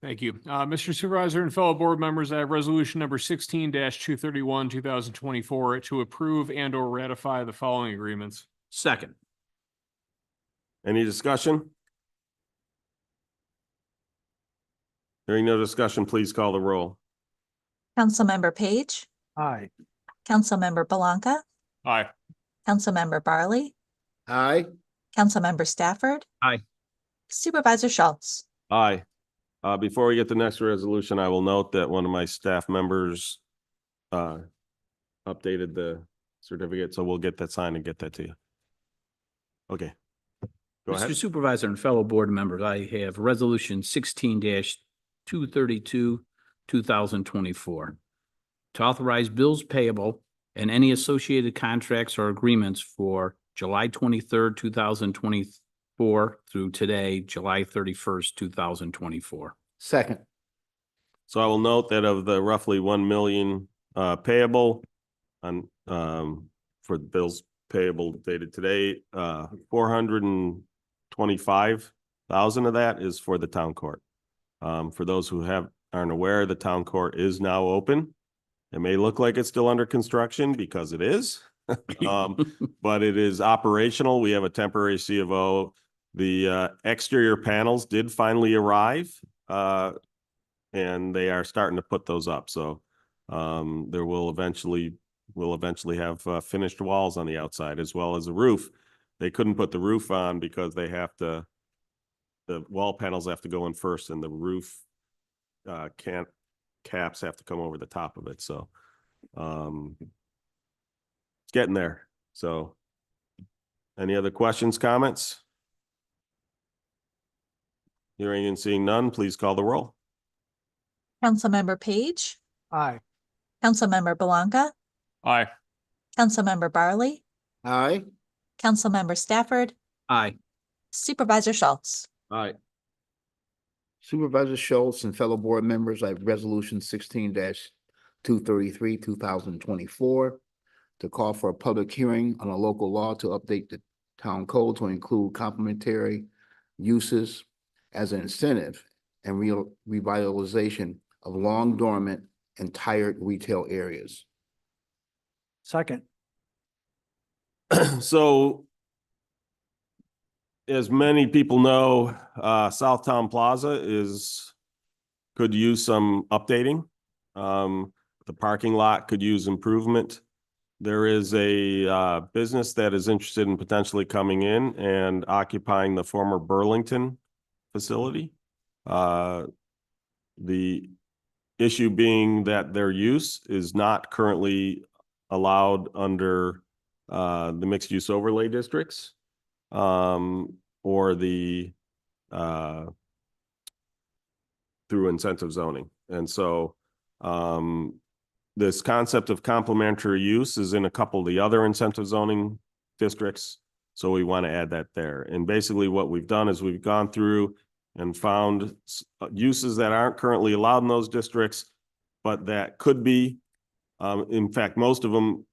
Thank you. Mr. Supervisor and fellow board members, I have resolution number 16-231, 2024 to approve and or ratify the following agreements. Second. Any discussion? Hearing no discussion, please call the roll. Councilmember Page, Aye. Councilmember Belanca, Aye. Councilmember Barley, Aye. Councilmember Stafford. Aye. Supervisor Schultz. Aye. Before we get to the next resolution, I will note that one of my staff members updated the certificate, so we'll get that signed and get that to you. Okay. Go Mr. ahead. Supervisor and fellow board members, I have resolution 16-232, 2024. To authorize bills payable and any associated contracts or agreements for July 23rd, 2024 through today, July 31st, 2024. Second. So I will note that of the roughly 1 million payable on for the bills payable dated today, 425,000 of that is for the town court. For those who aren't aware, the town court is now open. It may look like it's still under construction because it is. But it is operational. We have a temporary C of O. The exterior panels did finally arrive, and they are starting to put those up. So there will eventually have finished walls on the outside as well as a roof. They couldn't put the roof on because they have to, the wall panels have to go in first, and the roof caps have to come over the top of it. So it's getting there. So any other questions, comments? Hearing and seeing none, please call the roll. Councilmember Page, Aye. Councilmember Belanca, Aye. Councilmember Barley, Aye. Councilmember Stafford, Aye. Supervisor Schultz. Aye. Supervisor Schultz and fellow board members, I have resolution 16-233, 2024, to call for a public hearing on a local law to update the town code to include complementary uses as an incentive and revitalization of long dormant and tired retail areas. Second. So as many people know, Southtown Plaza could use some updating. The parking lot could use improvement. There is a business that is interested in potentially coming in and occupying the former Burlington facility. The issue being that their use is not currently allowed under the mixed use overlay districts, or the through incentive zoning. And so this concept of complementary use is in a couple of the other incentive zoning districts. So we want to add that there. And basically what we've done is we've gone through and found uses that aren't currently allowed in those districts, but that could be, in fact, most of them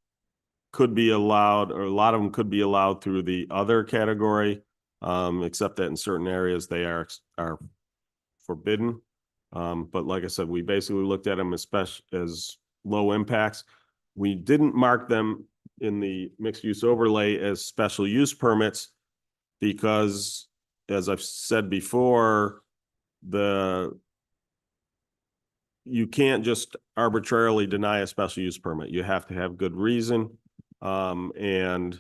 could be allowed, or a lot of them could be allowed through the other category, except that in certain areas they are forbidden. But like I said, we basically looked at them as low impacts. We didn't mark them in the mixed use overlay as special use permits because, as I've said before, you can't just arbitrarily deny a special use permit. You have to have good reason. And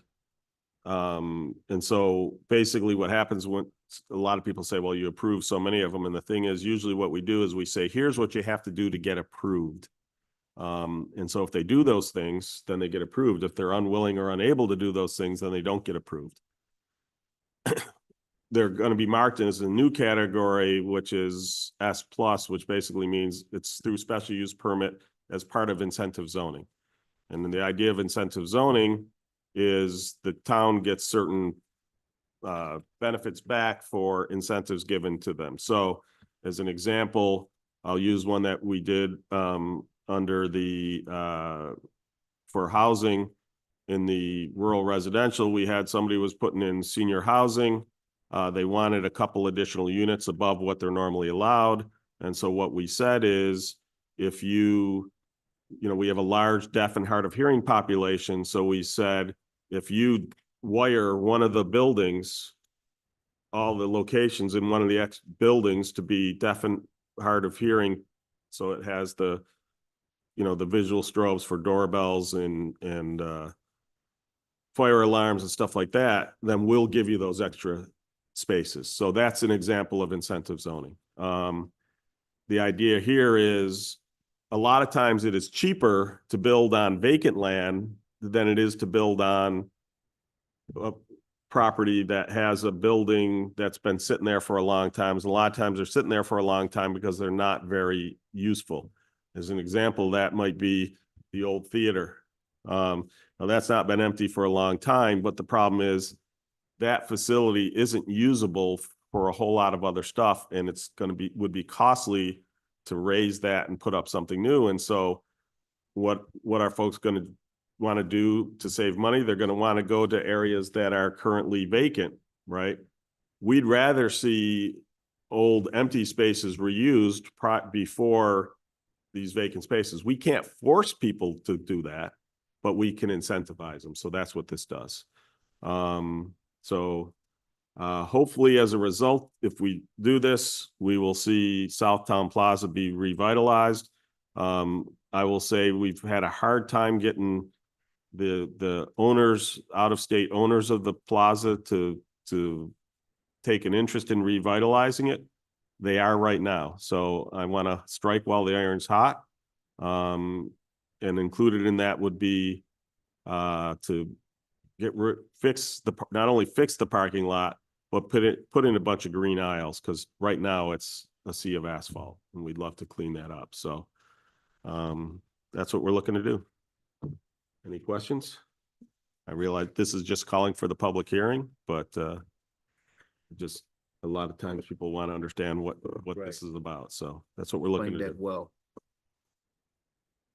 so basically what happens when a lot of people say, well, you approve so many of them. And the thing is, usually what we do is we say, here's what you have to do to get approved. And so if they do those things, then they get approved. If they're unwilling or unable to do those things, then they don't get approved. They're going to be marked as a new category, which is S+, which basically means it's through special use permit as part of incentive zoning. And then the idea of incentive zoning is the town gets certain benefits back for incentives given to them. So as an example, I'll use one that we did under the for housing in the rural residential. We had somebody was putting in senior housing. They wanted a couple additional units above what they're normally allowed. And so what we said is, if we have a large deaf and hard of hearing population. So we said, if you wire one of the buildings, all the locations in one of the buildings to be deaf and hard of hearing, so it has the visual strobes for doorbells and fire alarms and stuff like that, then we'll give you those extra spaces. So that's an example of incentive zoning. The idea here is, a lot of times it is cheaper to build on vacant land than it is to build on a property that has a building that's been sitting there for a long time. A lot of times they're sitting there for a long time because they're not very useful. As an example, that might be the old theater. Now that's not been empty for a long time, but the problem is that facility isn't usable for a whole lot of other stuff, and it's would be costly to raise that and put up something new. And so what are folks going to want to do to save money? They're going to want to go to areas that are currently vacant, right? We'd rather see old empty spaces were used before these vacant spaces. We can't force people to do that, but we can incentivize them. So that's what this does. Hopefully as a result, if we do this, we will see Southtown Plaza be revitalized. I will say we've had a hard time getting the owners, out-of-state owners of the plaza to take an interest in revitalizing it. They are right now. So I want to strike while the iron's hot. And included in that would be to not only fix the parking lot, but put in a bunch of green aisles, because right now it's a sea of asphalt and we'd love to clean that up. So that's what we're looking to do. Any questions? I realize this is just calling for the public hearing, but just a lot of times people want to understand what Right. this is about. So that's what we're looking Explained to that do. well.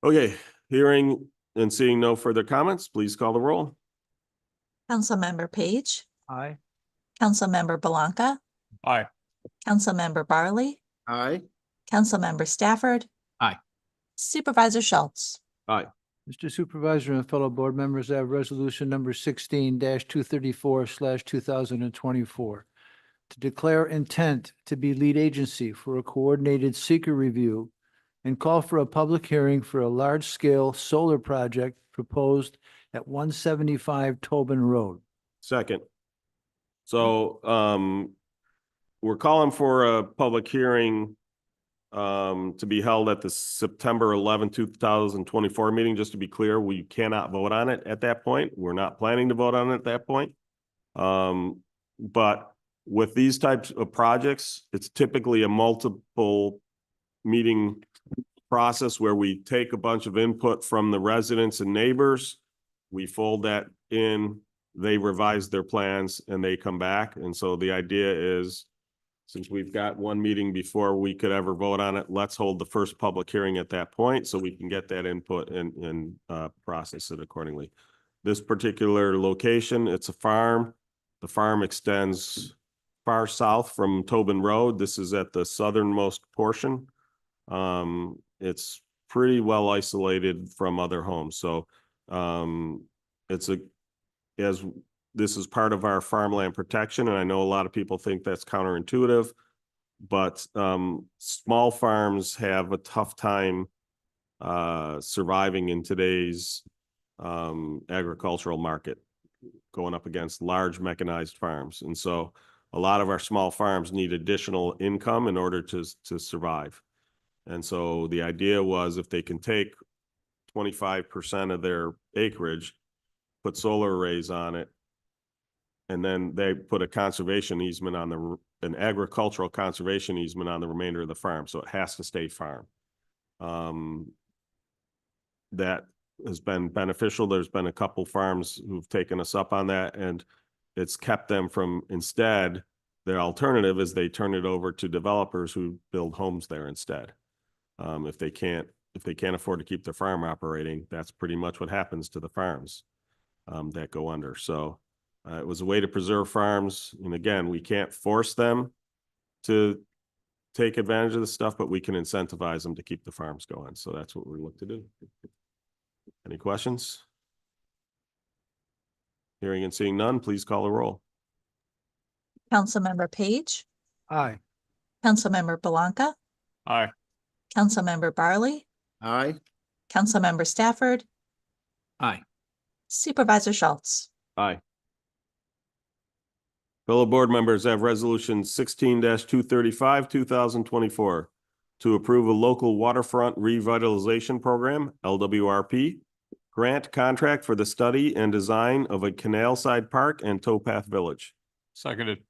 Okay, hearing and seeing no further comments, please call the roll. Councilmember Page, Aye. Councilmember Belanca, Aye. Councilmember Barley, Aye. Councilmember Stafford. Aye. Supervisor Schultz. Aye. Mr. Supervisor and fellow board members, I have resolution number 16-234/2024 to declare intent to be lead agency for a coordinated seeker review and call for a public hearing for a large-scale solar project proposed at 175 Tobin Road. Second. So we're calling for a public hearing to be held at the September 11, 2024 meeting. Just to be clear, we cannot vote on it at that point. We're not planning to vote on it at that point. But with these types of projects, it's typically a multiple meeting process where we take a bunch of input from the residents and neighbors. We fold that in, they revise their plans and they come back. And so the idea is, since we've got one meeting before we could ever vote on it, let's hold the first public hearing at that point so we can get that input and process it accordingly. This particular location, it's a farm. The farm extends far south from Tobin Road. This is at the southernmost portion. It's pretty well isolated from other homes. So this is part of our farmland protection, and I know a lot of people think that's counterintuitive, but small farms have a tough time surviving in today's agricultural market, going up against large mechanized farms. And so a lot of our small farms need additional income in order to survive. And so the idea was, if they can take 25% of their acreage, put solar arrays on it, and then they put a conservation easement on an agricultural conservation easement on the remainder of the farm. So it has to stay farm. That has been beneficial. There's been a couple farms who've taken us up on that, and it's kept them from, instead, their alternative is they turn it over to developers who build homes there instead. If they can't afford to keep their farm operating, that's pretty much what happens to the farms that go under. So it was a way to preserve farms. And again, we can't force them to take advantage of this stuff, but we can incentivize them to keep the farms going. So that's what we look to do. Any questions? Hearing and seeing none, please call the roll. Councilmember Page, Aye. Councilmember Belanca, Aye. Councilmember Barley, Aye. Councilmember Stafford. Aye. Supervisor Schultz. Aye. Fellow board members, I have resolution 16-235, 2024 to approve a local waterfront revitalization program, LWRP, grant contract for the study and design of a canal side park and towpath village. Seconded.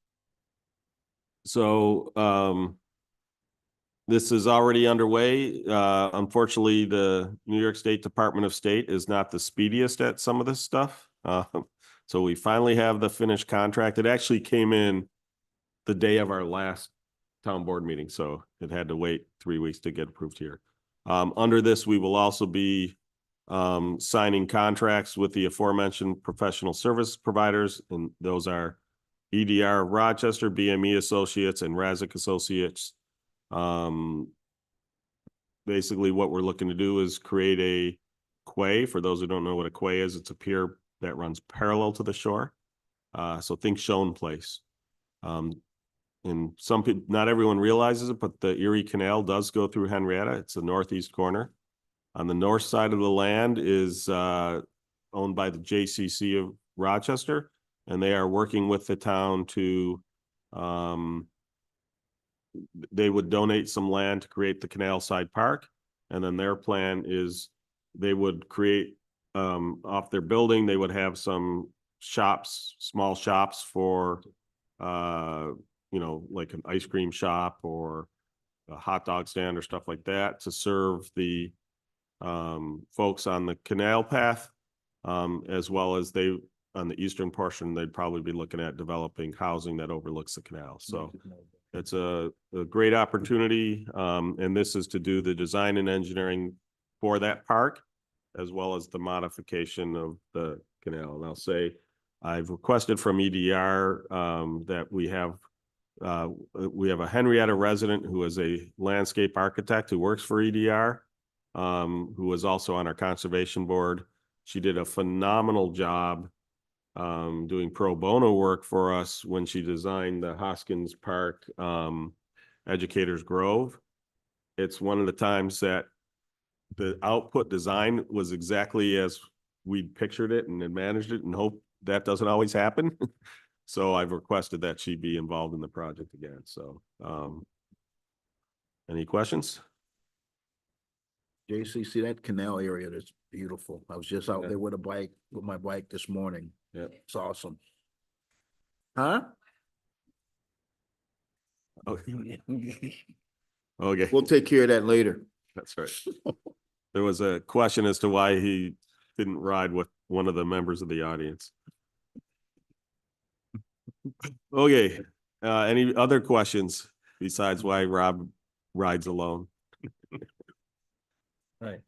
So this is already underway. Unfortunately, the New York State Department of State is not the speediest at some of this stuff. So we finally have the finished contract. It actually came in the day of our last town board meeting, so it had to wait 3 weeks to get approved here. Under this, we will also be signing contracts with the aforementioned professional service providers, and those are EDR of Rochester, BME Associates, and Razik Associates. Basically, what we're looking to do is create a quay. For those who don't know what a quay is, it's a pier that runs parallel to the shore. So think Schoen Place. And some people, not everyone realizes it, but the Erie Canal does go through Henrietta. It's the northeast corner. On the north side of the land is owned by the JCC of Rochester, and they are working with the town to they would donate some land to create the Canal Side Park. And then their plan is they would create off their building, they would have some shops, small shops for you know, like an ice cream shop or a hot dog stand or stuff like that to serve the folks on the canal path, as well as they, on the eastern portion, they'd probably be looking at developing housing that overlooks the canal. So it's a great opportunity. And this is to do the design and engineering for that park, as well as the modification of the canal. And I'll say, I've requested from EDR that we have a Henrietta resident who is a landscape architect who works for EDR, who is also on our conservation board. She did a phenomenal job doing pro bono work for us when she designed the Hoskins Park Educators Grove. It's one of the times that the output design was exactly as we pictured it and had managed it, and hope that doesn't always happen. So I've requested that she be involved in the project again. So any questions? JC, see that canal area, that's beautiful. I was just out Yeah. there with my bike this morning. Yeah. It's awesome. Huh? Okay, We'll take care of that later. that's right. There was a question as to why he didn't ride with one of the members of the audience. Okay, any other questions besides why Rob rides alone? Right.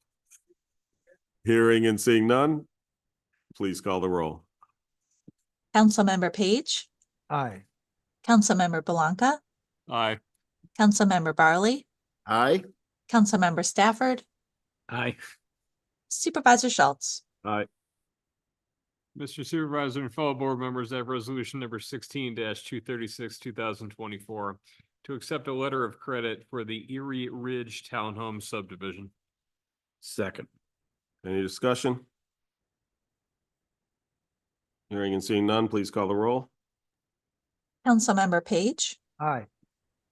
Hearing and seeing none, please call the roll. Councilmember Page, Aye. Councilmember Belanca, Aye. Councilmember Barley, Aye. Councilmember Stafford, Aye. Supervisor Schultz. Aye. Mr. Supervisor and fellow board members, I have resolution number 16-236, 2024, to accept a letter of credit for the Erie Ridge Townhome subdivision. Second. Any discussion? Hearing and seeing none, please call the roll. Councilmember Page, Aye.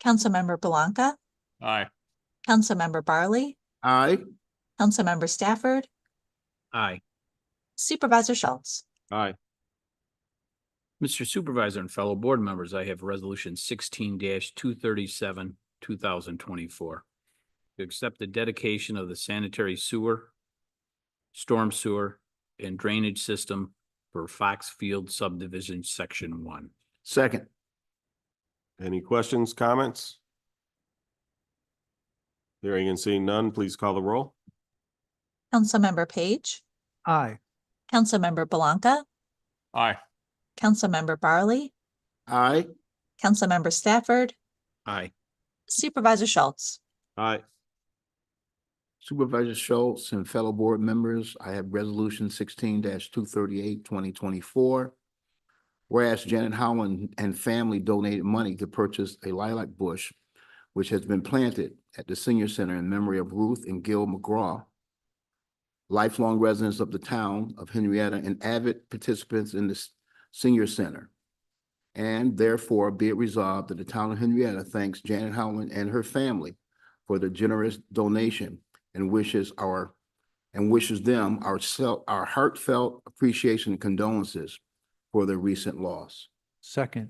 Councilmember Belanca, Aye. Councilmember Barley, Aye. Councilmember Stafford, Aye. Supervisor Schultz. Aye. Mr. Supervisor and fellow board members, I have resolution 16-237, 2024. To accept the dedication of the sanitary sewer, storm sewer, and drainage system for Foxfield subdivision, section 1. Second. Any questions, comments? Hearing and seeing none, please call the roll. Councilmember Page, Aye. Councilmember Belanca, Aye. Councilmember Barley, Aye. Councilmember Stafford, Aye. Supervisor Schultz. Aye. Supervisor Schultz and fellow board members, I have resolution 16-238, 2024. Whereas Janet Howland and family donated money to purchase a lilac bush, which has been planted at the senior center in memory of Ruth and Gil McGraw, lifelong residents of the town of Henrietta and avid participants in the senior center. And therefore be it resolved that the town of Henrietta thanks Janet Howland and her family for the generous donation and wishes them our heartfelt appreciation and condolences for their recent loss. Second.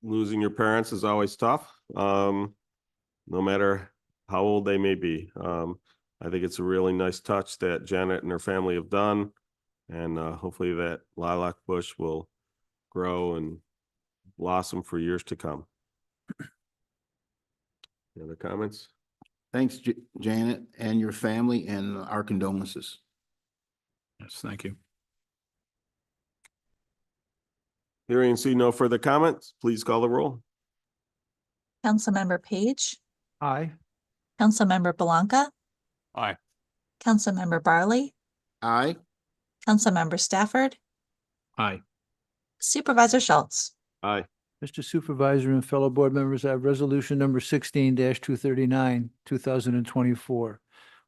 Losing your parents is always tough, no matter how old they may be. I think it's a really nice touch that Janet and her family have done, and hopefully that lilac bush will grow and blossom for years to come. Any other comments? Thanks, Janet and your family, and our condolences. Yes, thank you. Hearing and seeing no further comments, please call the roll. Councilmember Page, Aye. Councilmember Blanca, Aye. Councilmember Barley, Aye. Councilmember Stafford, Aye. Supervisor Schultz. Aye. Mr. Supervisor and fellow board members, I have resolution number 16-239, 2024.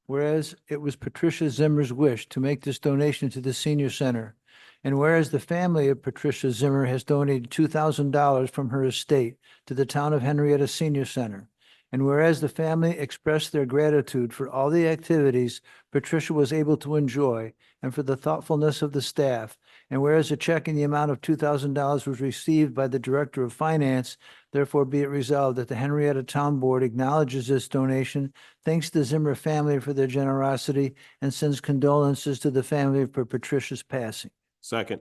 Whereas it was Patricia Zimmer's wish to make this donation to the senior center. And whereas the family of Patricia Zimmer has donated $2,000 from her estate to the town of Henrietta Senior Center. And whereas the family expressed their gratitude for all the activities Patricia was able to enjoy and for the thoughtfulness of the staff. And whereas a check in the amount of $2,000 was received by the Director of Finance, therefore be it resolved that the Henrietta Town Board acknowledges this donation, thanks the Zimmer family for their generosity, and sends condolences to the family for Patricia's passing. Second.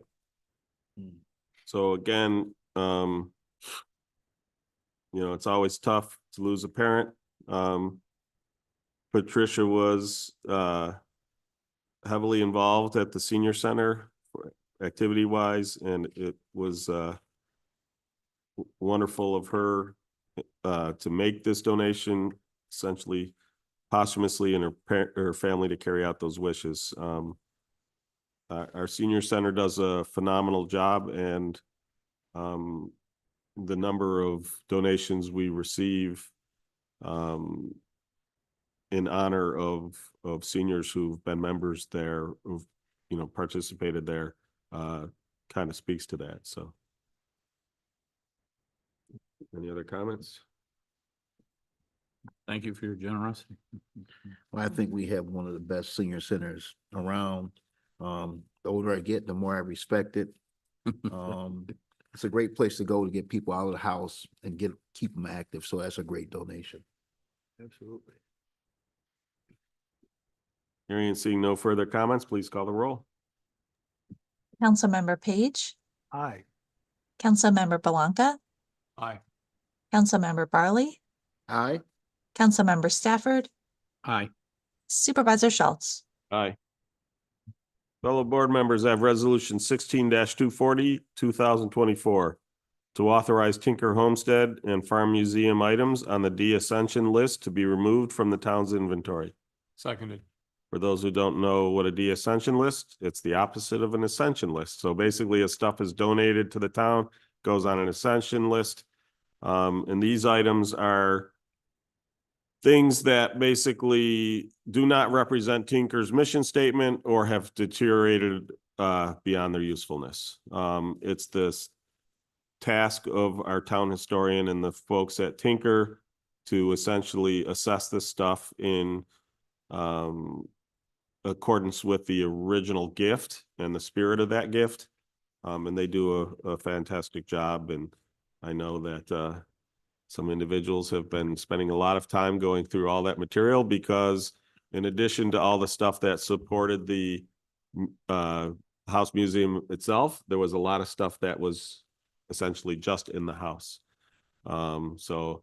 So again, it's always tough to lose a parent. Patricia was heavily involved at the senior center activity wise, and it was wonderful of her to make this donation, essentially posthumously, and her family to carry out those wishes. Our senior center does a phenomenal job, and the number of donations we receive in honor of seniors who've been members there, who've participated there, kind of speaks to that. So, any other comments? Thank you for your generosity. Well, I think we have one of the best senior centers around. The older I get, the more I respect it. It's a great place to go to get people out of the house and keep them active. So that's a great donation. Absolutely. Hearing and seeing no further comments, please call the roll. Councilmember Page, Aye. Councilmember Blanca, Aye. Councilmember Barley, Aye. Councilmember Stafford, Aye. Supervisor Schultz. Aye. Fellow board members, I have resolution 16-240, 2024 to authorize Tinker Homestead and Farm Museum items on the de-ascension list to be removed from the town's inventory. Seconded. For those who don't know what a de-ascension list, it's the opposite of an ascension list. So basically, as stuff is donated to the town, goes on an ascension list. And these items are things that basically do not represent Tinker's mission statement or have deteriorated beyond their usefulness. It's this task of our town historian and the folks at Tinker to essentially assess this stuff in accordance with the original gift and the spirit of that gift. And they do a fantastic job. And I know that some individuals have been spending a lot of time going through all that material, because in addition to all the stuff that supported the house museum itself, there was a lot of stuff that was essentially just in the house. So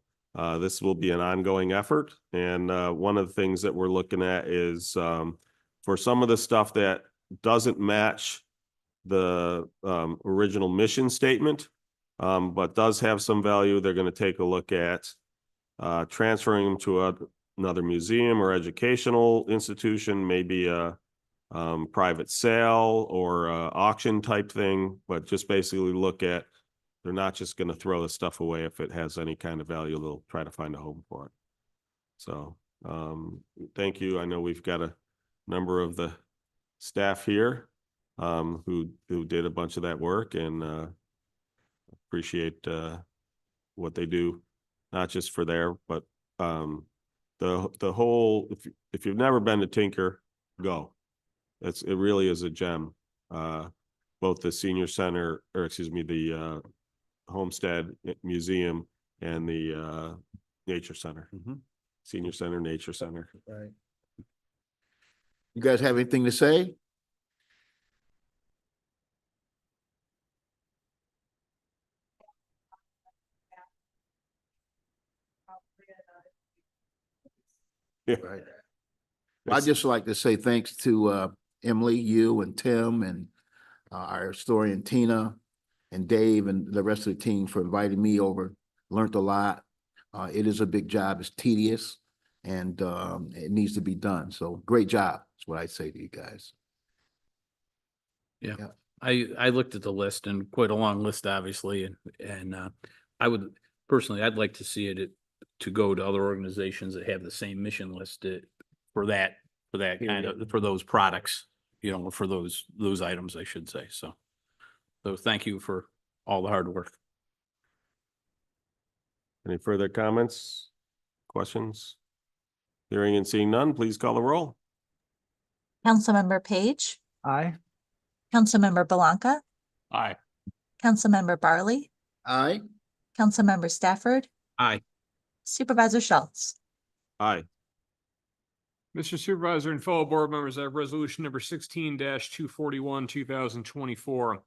this will be an ongoing effort. And one of the things that we're looking at is for some of the stuff that doesn't match the original mission statement, but does have some value, they're going to take a look at transferring them to another museum or educational institution, maybe a private sale or auction type thing, but just basically look at, they're not just going to throw the stuff away. If it has any kind of value, they'll try to find a home for it. So thank you. I know we've got a number of the staff here who did a bunch of that work, and appreciate what they do, not just for there, but the whole, if you've never been to Tinker, go. It really is a gem. Both the senior center, or excuse me, the Homestead Museum and the Nature Center. Senior Center, Nature Center. Right. You guys have anything to say? Yeah. Right. I'd just like to say thanks to Emily, you and Tim and our historian Tina and Dave and the rest of the team for inviting me over. Learned a lot. It is a big job. It's tedious and it needs to be done. So great job. That's what I say to you guys. I looked at the list and quite a long list, obviously, and I would personally, I'd like to see it to go to other organizations that have the same mission list for that kind of, for those products, for those items, I should say. So thank you for all the hard work. Any further comments, questions? Hearing and seeing none, please call the roll. Councilmember Page, Aye. Councilmember Belanca, Aye. Councilmember Barley, Aye. Councilmember Stafford, Aye. Supervisor Schultz. Aye. Mr. Supervisor and fellow board members, I have resolution number 16-241, 2024.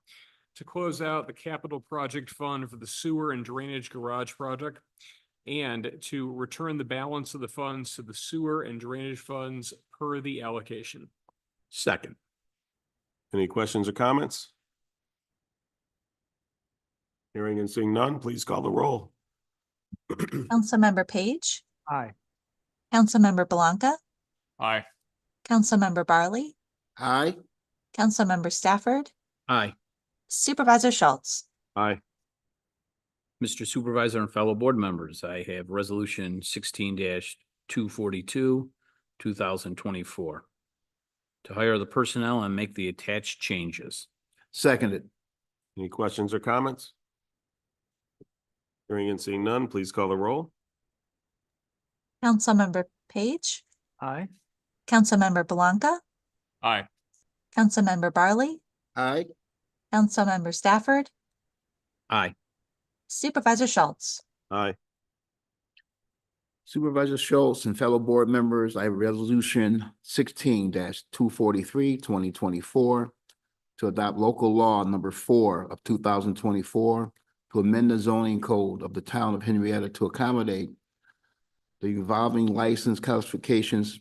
To close out the capital project fund for the sewer and drainage garage project and to return the balance of the funds to the sewer and drainage funds per the allocation. Second. Any questions or comments? Hearing and seeing none, please call the roll. Councilmember Page, Aye. Councilmember Belanca, Aye. Councilmember Barley, Aye. Councilmember Stafford, Aye. Supervisor Schultz. Aye. Mr. Supervisor and fellow board members, I have resolution 16-242, 2024. To hire the personnel and make the attached changes. Seconded. Any questions or comments? Hearing and seeing none, please call the roll. Councilmember Page, Aye. Councilmember Belanca, Aye. Councilmember Barley, Aye. Councilmember Stafford, Aye. Supervisor Schultz. Aye. Supervisor Schultz and fellow board members, I have resolution 16-243, 2024 to adopt local law number 4 of 2024 to amend the zoning code of the town of Henrietta to accommodate the evolving license classifications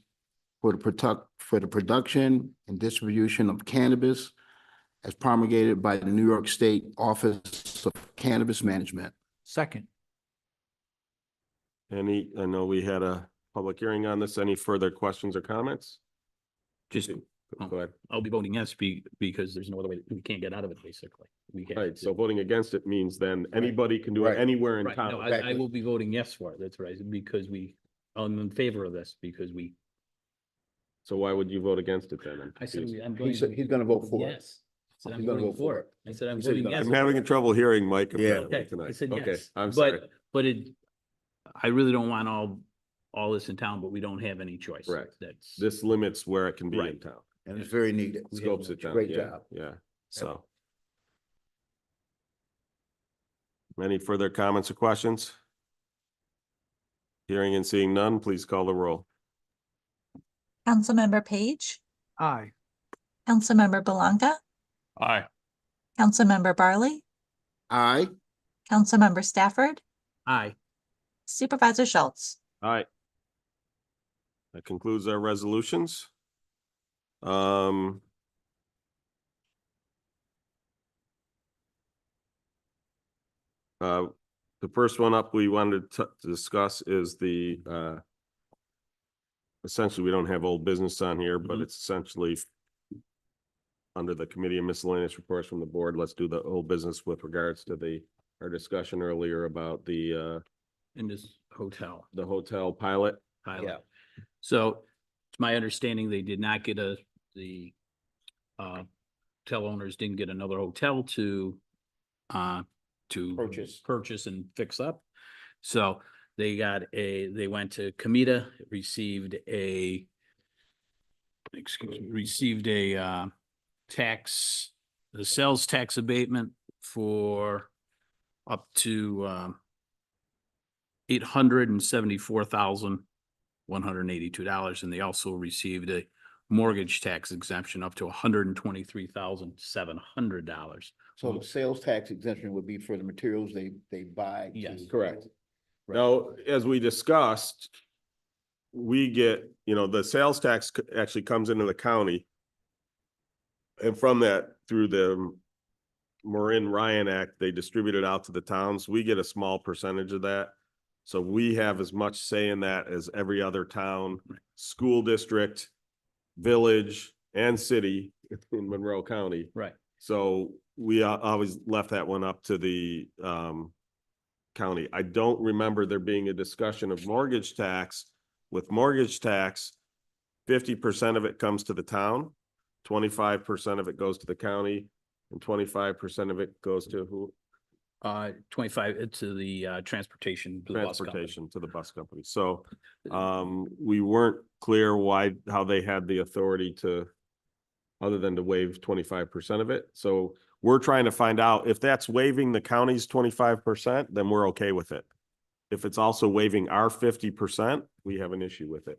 for the production and distribution of cannabis as promulgated by the New York State Office of Cannabis Management. Second. I know we had a public hearing on this. Any further questions or comments? Just, Go ahead. I'll be voting yes because there's no other way, we can't get out of it, basically. We have Right, to- so voting against it means then anybody can do it Right. anywhere in Right, no, town. I will be voting yes for it, that's right, because I'm in favor of this, because So why would you vote against it then? I said, I'm He's voting gonna vote for it. yes. I said, I'm He's gonna voting vote for for it. I said, I'm He said he's voting gonna- yes. I'm having trouble hearing Mike Yeah. apparently Okay, tonight. I said Okay, yes. I'm sorry. But I really don't want all this in town, but we don't have any choice. Correct. That's. This limits where it can be in Right. town. And it's very needed. We have Scopes no it down. Great Yeah, job. Yeah, so. Any further comments or questions? Hearing and seeing none, please call the roll. Councilmember Page, Aye. Councilmember Belanca, Aye. Councilmember Barley, Aye. Councilmember Stafford, Aye. Supervisor Schultz. Aye. That concludes our resolutions. The first one up we wanted to discuss is the, essentially, we don't have old business on here, but Mhm. it's essentially under the committee of miscellaneous reports from the board. Let's do the old business with regards to our discussion earlier about the In this hotel hotel pilot. pilot. So it's my understanding they did not get the hotel owners didn't get another hotel to purchase and fix up. So they went to Comida, received a the sales tax abatement for up to $874,182, and they also received a mortgage tax exemption up to $123,700. So the sales tax exemption would be for the materials they buy. Yes. Correct. Right. Now, as we discussed, we get, the sales tax actually comes into the county. And from that, through the Marin Ryan Act, they distribute it out to the towns. We get a small percentage of that. So we have as much say in that as every other town, school district, village, and city in Monroe County. Right. So we always left that one up to the county. I don't remember there being a discussion of mortgage tax. With mortgage tax, 50% of it comes to the town, 25% of it goes to the county, and 25% of it goes to who? 25 to the transportation. to the bus company. Transportation to the bus company. So we weren't clear how they had the authority to, other than to waive 25% of it. So we're trying to find out if that's waiving the county's 25%, then we're okay with it. If it's also waiving our 50%, we have an issue with it.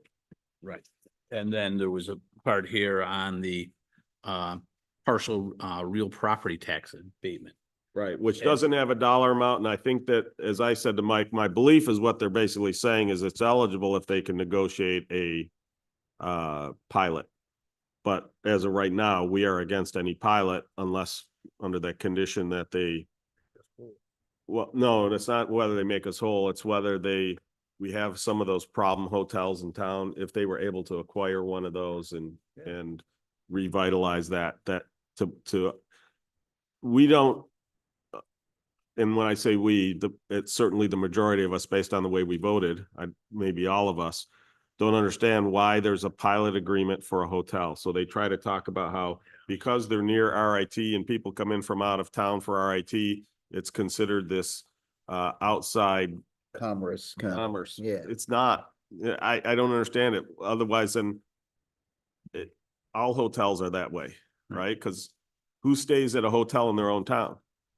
Right. And then there was a part here on the partial real property tax abatement. Right, which Okay. doesn't have a dollar amount, and I think that, as I said to Mike, my belief is what they're basically saying is it's eligible if they can negotiate a pilot. But as of right now, we are against any pilot unless under that condition that they, well, no, it's not whether they make us whole, it's whether we have some of those problem hotels in town, if they were able to acquire one of those and revitalize that we don't. And when I say we, it's certainly the majority of us, based on the way we voted, maybe all of us, don't understand why there's a pilot agreement for a hotel. So they try to talk about how, because they're near RIT and people come in from out of town for RIT, it's considered this outside Commerce. commerce. Yeah. It's not. I don't understand it. Otherwise, then all hotels are that way, right? Because who stays at a hotel in their own town?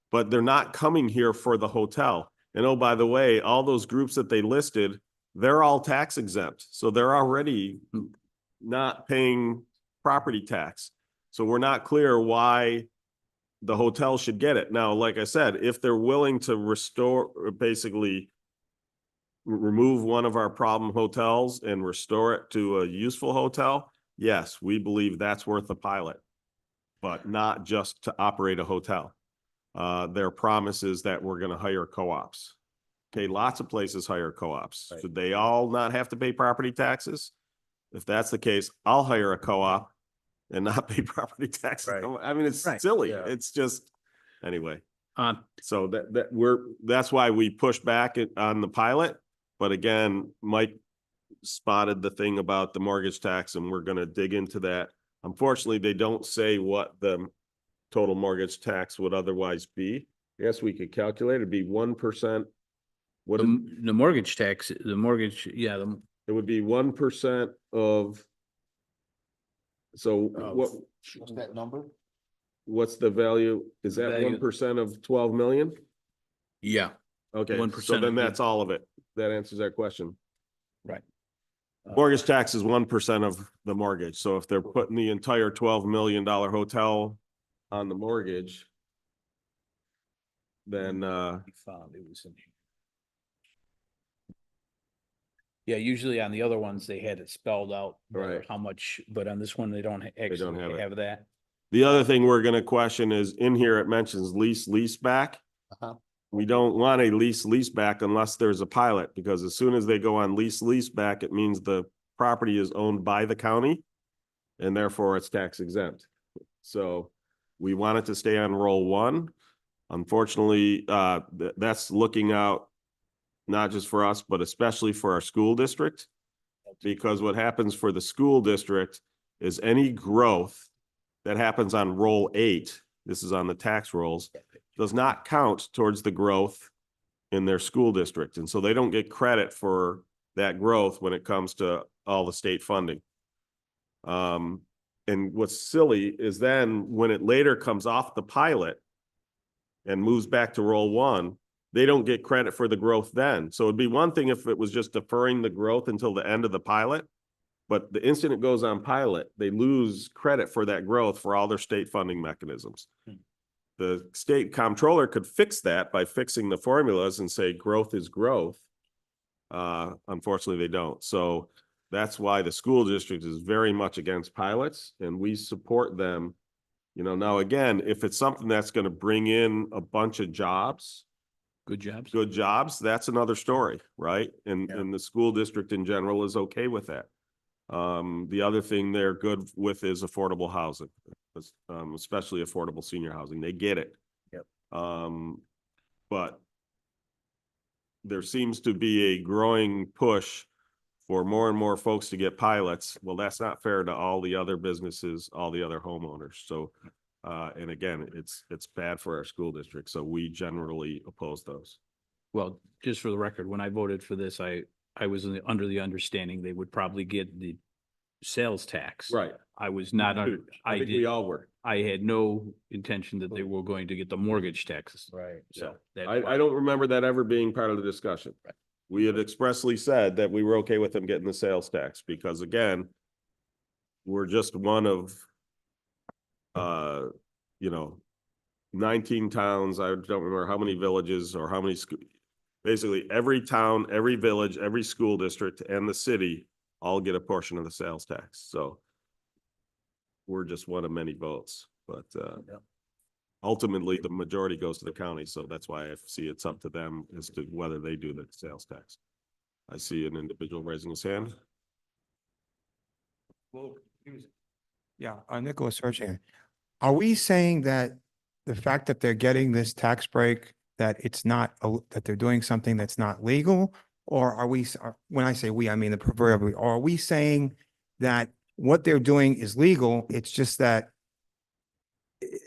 But they're not coming here for the hotel. And oh, by the way, all those groups that they listed, they're all tax exempt. So they're already not paying property tax. So we're not clear why the hotel should get it. Now, like I said, if they're willing to restore, or basically remove one of our problem hotels and restore it to a useful hotel, yes, we believe that's worth a pilot, but not just to operate a hotel. Their promise is that we're going to hire co-ops. Okay, lots of places hire co-ops. Right. Should they all not have to pay property taxes? If that's the case, I'll hire a co-op and not pay property taxes. Right. I mean, it's Right. silly. Yeah. It's just, anyway. Um, So that's why we push back on the pilot. But again, Mike spotted the thing about the mortgage tax and we're going to dig into that. Unfortunately, they don't say what the total mortgage tax would otherwise be. I guess we could calculate, it'd be 1%. What the mortgage tax, the mortgage, yeah, it would be 1% of. So Of- What's that number? what's the value? Is that Value. 1% of 12 million? yeah, Okay, 1% so then of- that's all of it. That answers that question. right. Mortgage tax is 1% of the mortgage. So if they're putting the entire $12 million hotel on the mortgage, then We found it was in here. Yeah, usually on the other ones, they had it spelled out. Right. How much, but on this one, they don't actually have it. have that. the other thing we're gonna question is in here, it mentions lease back. Uh-huh. We don't want a lease back unless there's a pilot, because as soon as they go on lease back, it means the property is owned by the county and therefore it's tax exempt. So we want it to stay on roll one. Unfortunately, that's looking out not just for us, but especially for our school district. Because what happens for the school district is any growth that happens on roll 8, this is on the tax rolls, does not count towards the growth in their school district. And so they don't get credit for that growth when it comes to all the state funding. And what's silly is then when it later comes off the pilot and moves back to roll 1, they don't get credit for the growth then. So it'd be one thing if it was just deferring the growth until the end of the pilot. But the instant it goes on pilot, they lose credit for that growth for all their state funding mechanisms. The state comptroller could fix that by fixing the formulas and say growth is growth. Unfortunately, they don't. So that's why the school district is very much against pilots, and we support them You know, now again, if it's something that's gonna bring in a bunch of jobs, Good jobs. good jobs, that's another story, right? And the school district in general is okay with that. The other thing they're good with is affordable housing, especially affordable senior housing. They get it. Yep. But there seems to be a growing push for more and more folks to get pilots. Well, that's not fair to all the other businesses, all the other homeowners. So, and again, it's bad for our school district. So we generally oppose those. Well, just for the record, when I voted for this, I was under the understanding they would probably get the sales tax. Right. I was not, I think we all were. I had no intention that they were going to get the mortgage taxes. Right. So that's I why. don't remember that ever being part of the discussion. We had expressly said that we were okay with them getting the sales tax because again, we're just one of, 19 towns. I don't remember how many villages or how many basically every town, every village, every school district and the city all get a portion of the sales tax. So we're just one of many votes, but, ultimately, the majority goes to the county, so that's why I see it's up to them as to whether they do the sales tax. I see an individual raising his hand. Yeah, Nicholas Searching. Are we saying that the fact that they're getting this tax break, that it's not, that they're doing something that's not legal? Or are we, when I say we, I mean the proverbial, or are we saying that what they're doing is legal? It's just that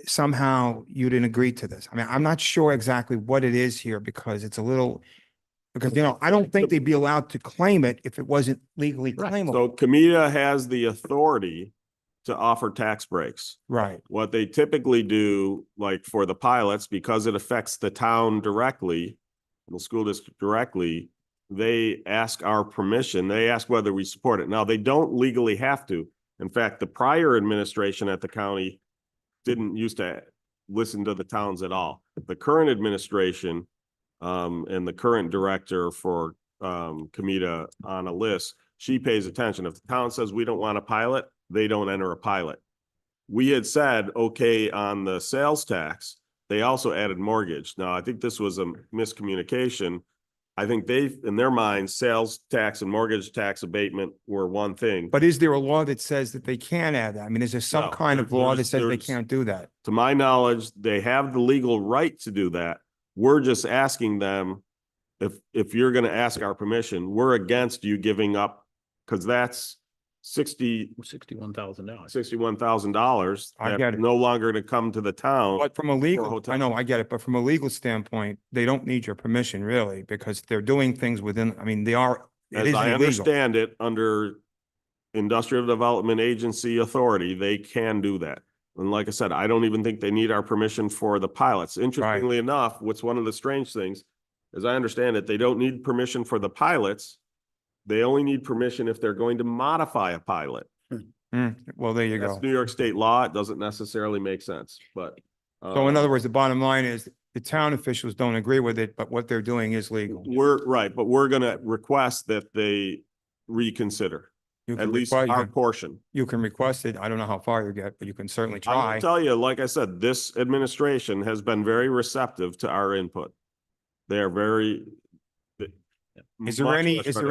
somehow you didn't agree to this. I mean, I'm not sure exactly what it is here because it's a little, because, I don't think they'd be allowed to claim it if it wasn't legally claimable. So Comida has the authority to offer tax breaks. Right. What they typically do, like for the pilots, because it affects the town directly, the school district directly, they ask our permission. They ask whether we support it. Now, they don't legally have to. In fact, the prior administration at the county didn't used to listen to the towns at all. The current administration, and the current director for, Comida on a list, she pays attention. If the town says we don't want a pilot, they don't enter a pilot. We had said, okay, on the sales tax, they also added mortgage. Now, I think this was a miscommunication. I think they, in their minds, sales tax and mortgage tax abatement were one thing. But is there a law that says that they can add that? I mean, is there some No, kind of law that says they there's- can't do that? To my knowledge, they have the legal right to do that. We're just asking them, if you're gonna ask our permission, we're against you giving up, because that's $61,000. $61,000. I get That's it. no longer to come to the town. But from a legal, hotel. I know, I get it, but from a legal standpoint, they don't need your permission really, because they're doing things within, I mean, it As is I illegal. understand it, under Industrial Development Agency authority, they can do that. And like I said, I don't even think they need our permission for the pilots. Interestingly enough, what's one of the strange things, as I understand it, they don't need permission for the pilots. They only need permission if they're going to modify a pilot. Well, there you That's go. New York State law. It doesn't necessarily make sense, but. So in other words, the bottom line is the town officials don't agree with it, but what they're doing is legal. We're right, but we're gonna request that they reconsider You at can least request, our portion. you can request it. I don't know how far you get, but you can certainly I will try. tell you, like I said, this administration has been very receptive to our input. They are very. Is there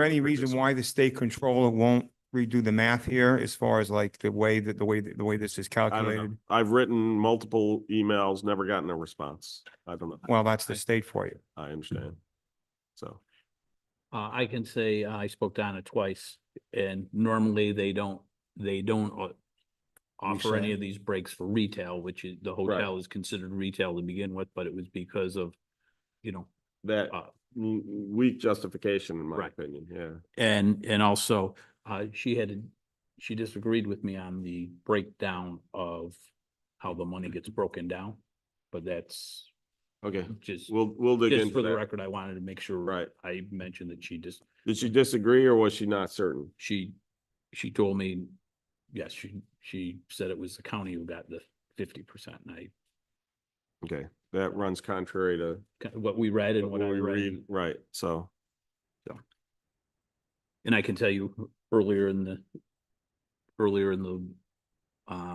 any reason why the state controller won't redo the math here as far as like the way this is I don't know. calculated? I've written multiple emails, never gotten a response. I don't know. Well, that's the state for you. I understand. So, I can say I spoke to Anna twice and normally they don't offer any of these breaks for retail, which is, the hotel is considered retail to begin with, but it was because of, that uh, weak justification, in my Right. opinion, yeah. and also, she disagreed with me on the breakdown of how the money gets broken down, but that's Okay, just, we'll dig just into for the that. record, I wanted to make sure. Right. I mentioned that Did she disagree or was she not certain? she told me, yes, she said it was the county who got the 50%. And Okay, that runs contrary to what we read and what I we read. read, right, so. And I can tell you earlier in the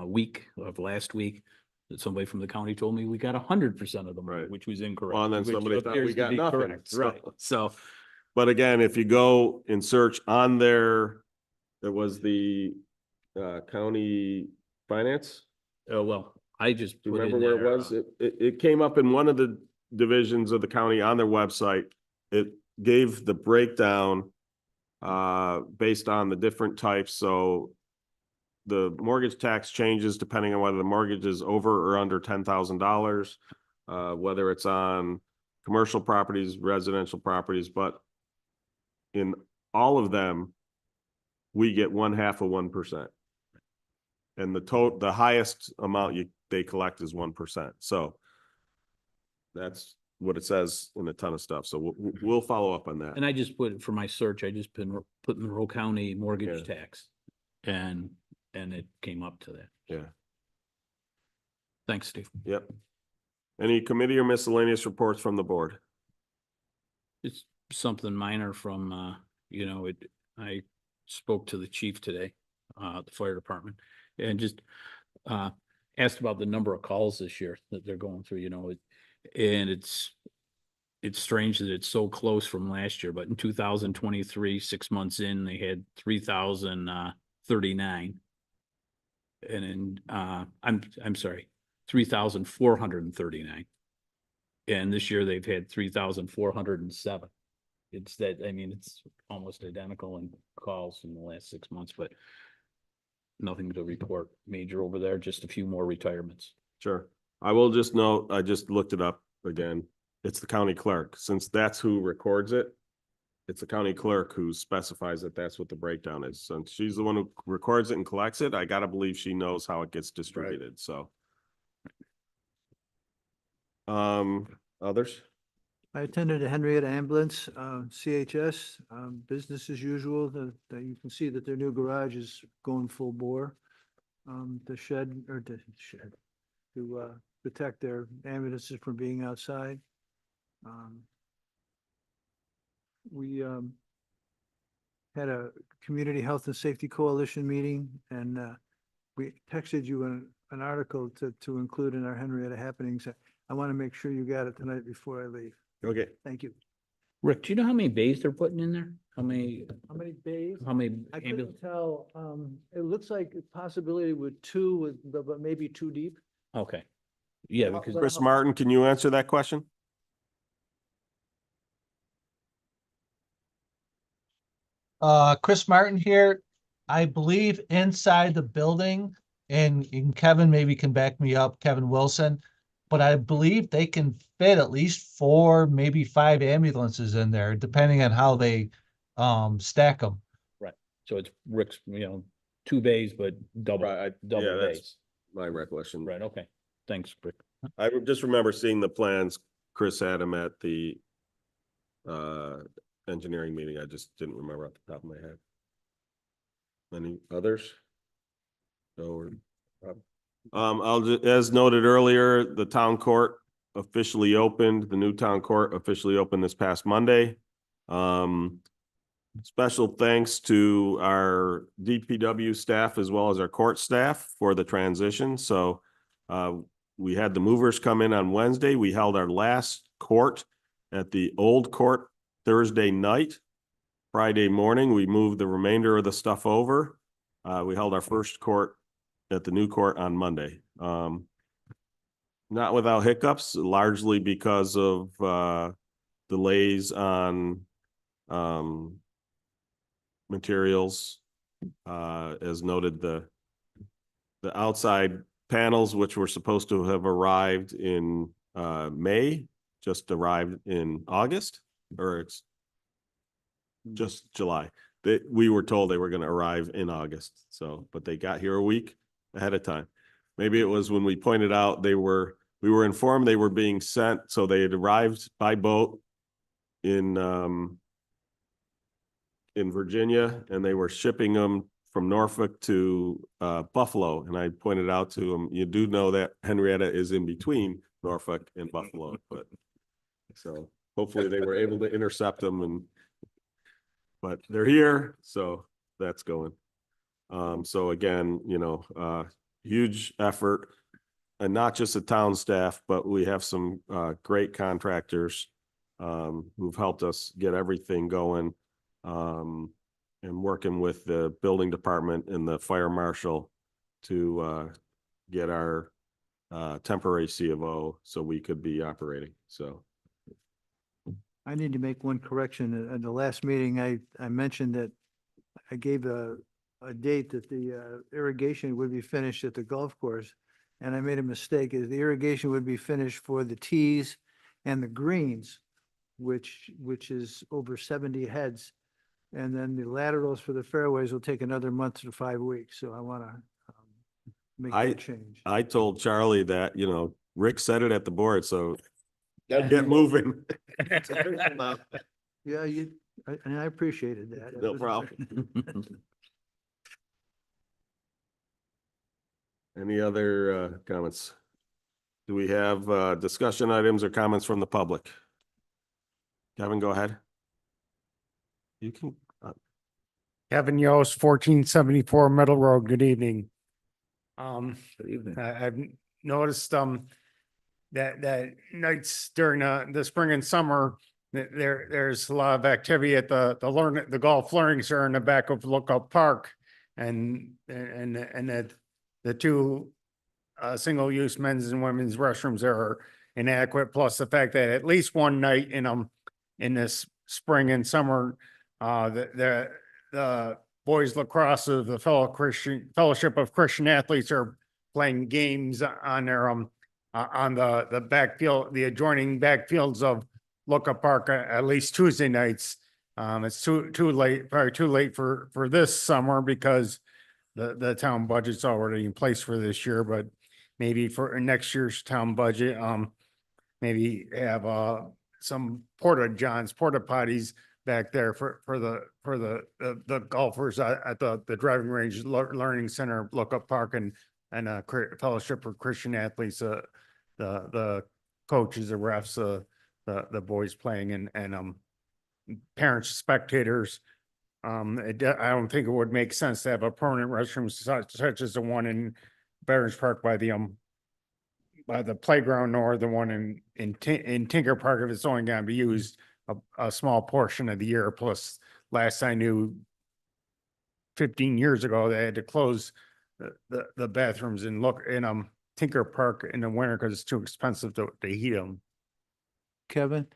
week of last week, somebody from the county told me we got 100% of the money, Right. which was incorrect. Well, and then which somebody thought we appears to got be nothing, correct. so- Right, so, But again, if you go and search on there, there was the county finance. well, I just Do you put in remember where there, it was? It came up in one of the divisions of the county on their website. It gave the breakdown based on the different types, so the mortgage tax changes depending on whether the mortgage is over or under $10,000, whether it's on commercial properties, residential properties, but in all of them, we get 1/2 of 1%. And the highest amount they collect is 1%. So that's what it says in a ton of stuff. So we'll follow up on that. and I just put, for my search, I just been put Monroe County mortgage Yeah. tax. And it came up to that. Yeah, Thanks, Steve. yep. Any committee or miscellaneous reports from the board? It's something minor from, I spoke to the chief today, the fire department, and just, asked about the number of calls this year that they're going through, and it's strange that it's so close from last year, but in 2023, 6 months in, they had 3,039. And in, I'm sorry, 3,439. And this year they've had 3,407. It's that, I mean, it's almost identical in calls in the last 6 months, but nothing to report major over there, just a few more retirements. Sure. I will just note, I just looked it up again. It's the county clerk. Since that's who records it, it's the county clerk who specifies that that's what the breakdown is. Since she's the one who records it and collects it, I gotta believe she knows how it gets distributed, so. Others? I attended a Henrietta Ambulance, CHS, business as usual. You can see that their new garage is going full bore. To protect their ambulances from being outside. We had a Community Health and Safety Coalition meeting, and we texted you an article to include in our Henrietta happenings. I want to make sure you got it tonight before I leave. Okay. Thank you. Rick, do you know how many bays they're putting in there? How many bays? I Couldn't tell. It looks like a possibility with two, but maybe two deep. Okay. Yeah, because Chris Martin, can you answer that question? Chris Martin here. I believe inside the building, and Kevin maybe can back me up, Kevin Wilson, but I believe they can fit at least 4, maybe 5 ambulances in there, depending on how they stack them. so it's Rick's, 2 bays, but double Yeah, bays. that's my recollection. Right, okay. Thanks, Rick. I just remember seeing the plans. Chris had them at the engineering meeting. I just didn't remember off the top of my head. Any others? No. I'll just, as noted earlier, the town court officially opened, the new town court officially opened this past Monday. Special thanks to our DPW staff as well as our court staff for the transition. So we had the movers come in on Wednesday. We held our last court at the old court Thursday night. Friday morning, we moved the remainder of the stuff over. We held our first court at the new court on Monday. Not without hiccups, largely because of delays on materials. As noted, the outside panels, which were supposed to have arrived in May, just arrived in August, or it's just July. We were told they were going to arrive in August, so, but they got here a week ahead of time. Maybe it was when we pointed out we were informed they were being sent, so they had arrived by boat in Virginia, and they were shipping them from Norfolk to Buffalo. And I pointed out to them, you do know that Henrietta is in between Norfolk and Buffalo, but so hopefully they were able to intercept them, but they're here, so that's going. So again, huge effort. and not just the town staff, but we have some great contractors who've helped us get everything going. And working with the building department and the fire marshal to get our temporary C of O so we could be operating. So I need to make one correction. At the last meeting, I mentioned that I gave a date that the irrigation would be finished at the golf course. And I made a mistake. The irrigation would be finished for the tees and the greens, which is over 70 heads. And then the laterals for the fairways will take another month to 5 weeks. So I want to make that change. I told Charlie that, you know, Rick said it at the board, so get moving. Yeah, and I appreciated that. No problem. Any other comments? Do we have discussion items or comments from the public? Kevin, go ahead. You can, Kevin Yost, 1474 Middle Road. Good evening. Good evening. I've noticed, that nights during the spring and summer, that there's a lot of activity at the golf learning center in the back of Lookup Park. And that the two, single-use men's and women's restrooms are inadequate, plus the fact that at least one night in this spring and summer, the boys lacrosse of the Fellowship of Christian Athletes are playing games on their on the backfield, the adjoining backfields of Lookup Park at least Tuesday nights. It's too late, probably too late for this summer because the town budget's already in place for this year, but maybe for next year's town budget, maybe have some porta potties back there for the golfers at the driving range learning center, Lookup Park, and Fellowship for Christian Athletes, the coaches, the refs, the boys playing, and parents, spectators. I don't think it would make sense to have a permanent restroom such as the one in Veterans Park by the playground, nor the one in Tinker Park if it's only going to be used a small portion of the year. Plus, last I knew, 15 years ago, they had to close the bathrooms and look in Tinker Park in the winter because it's too expensive to heat them. Kevin,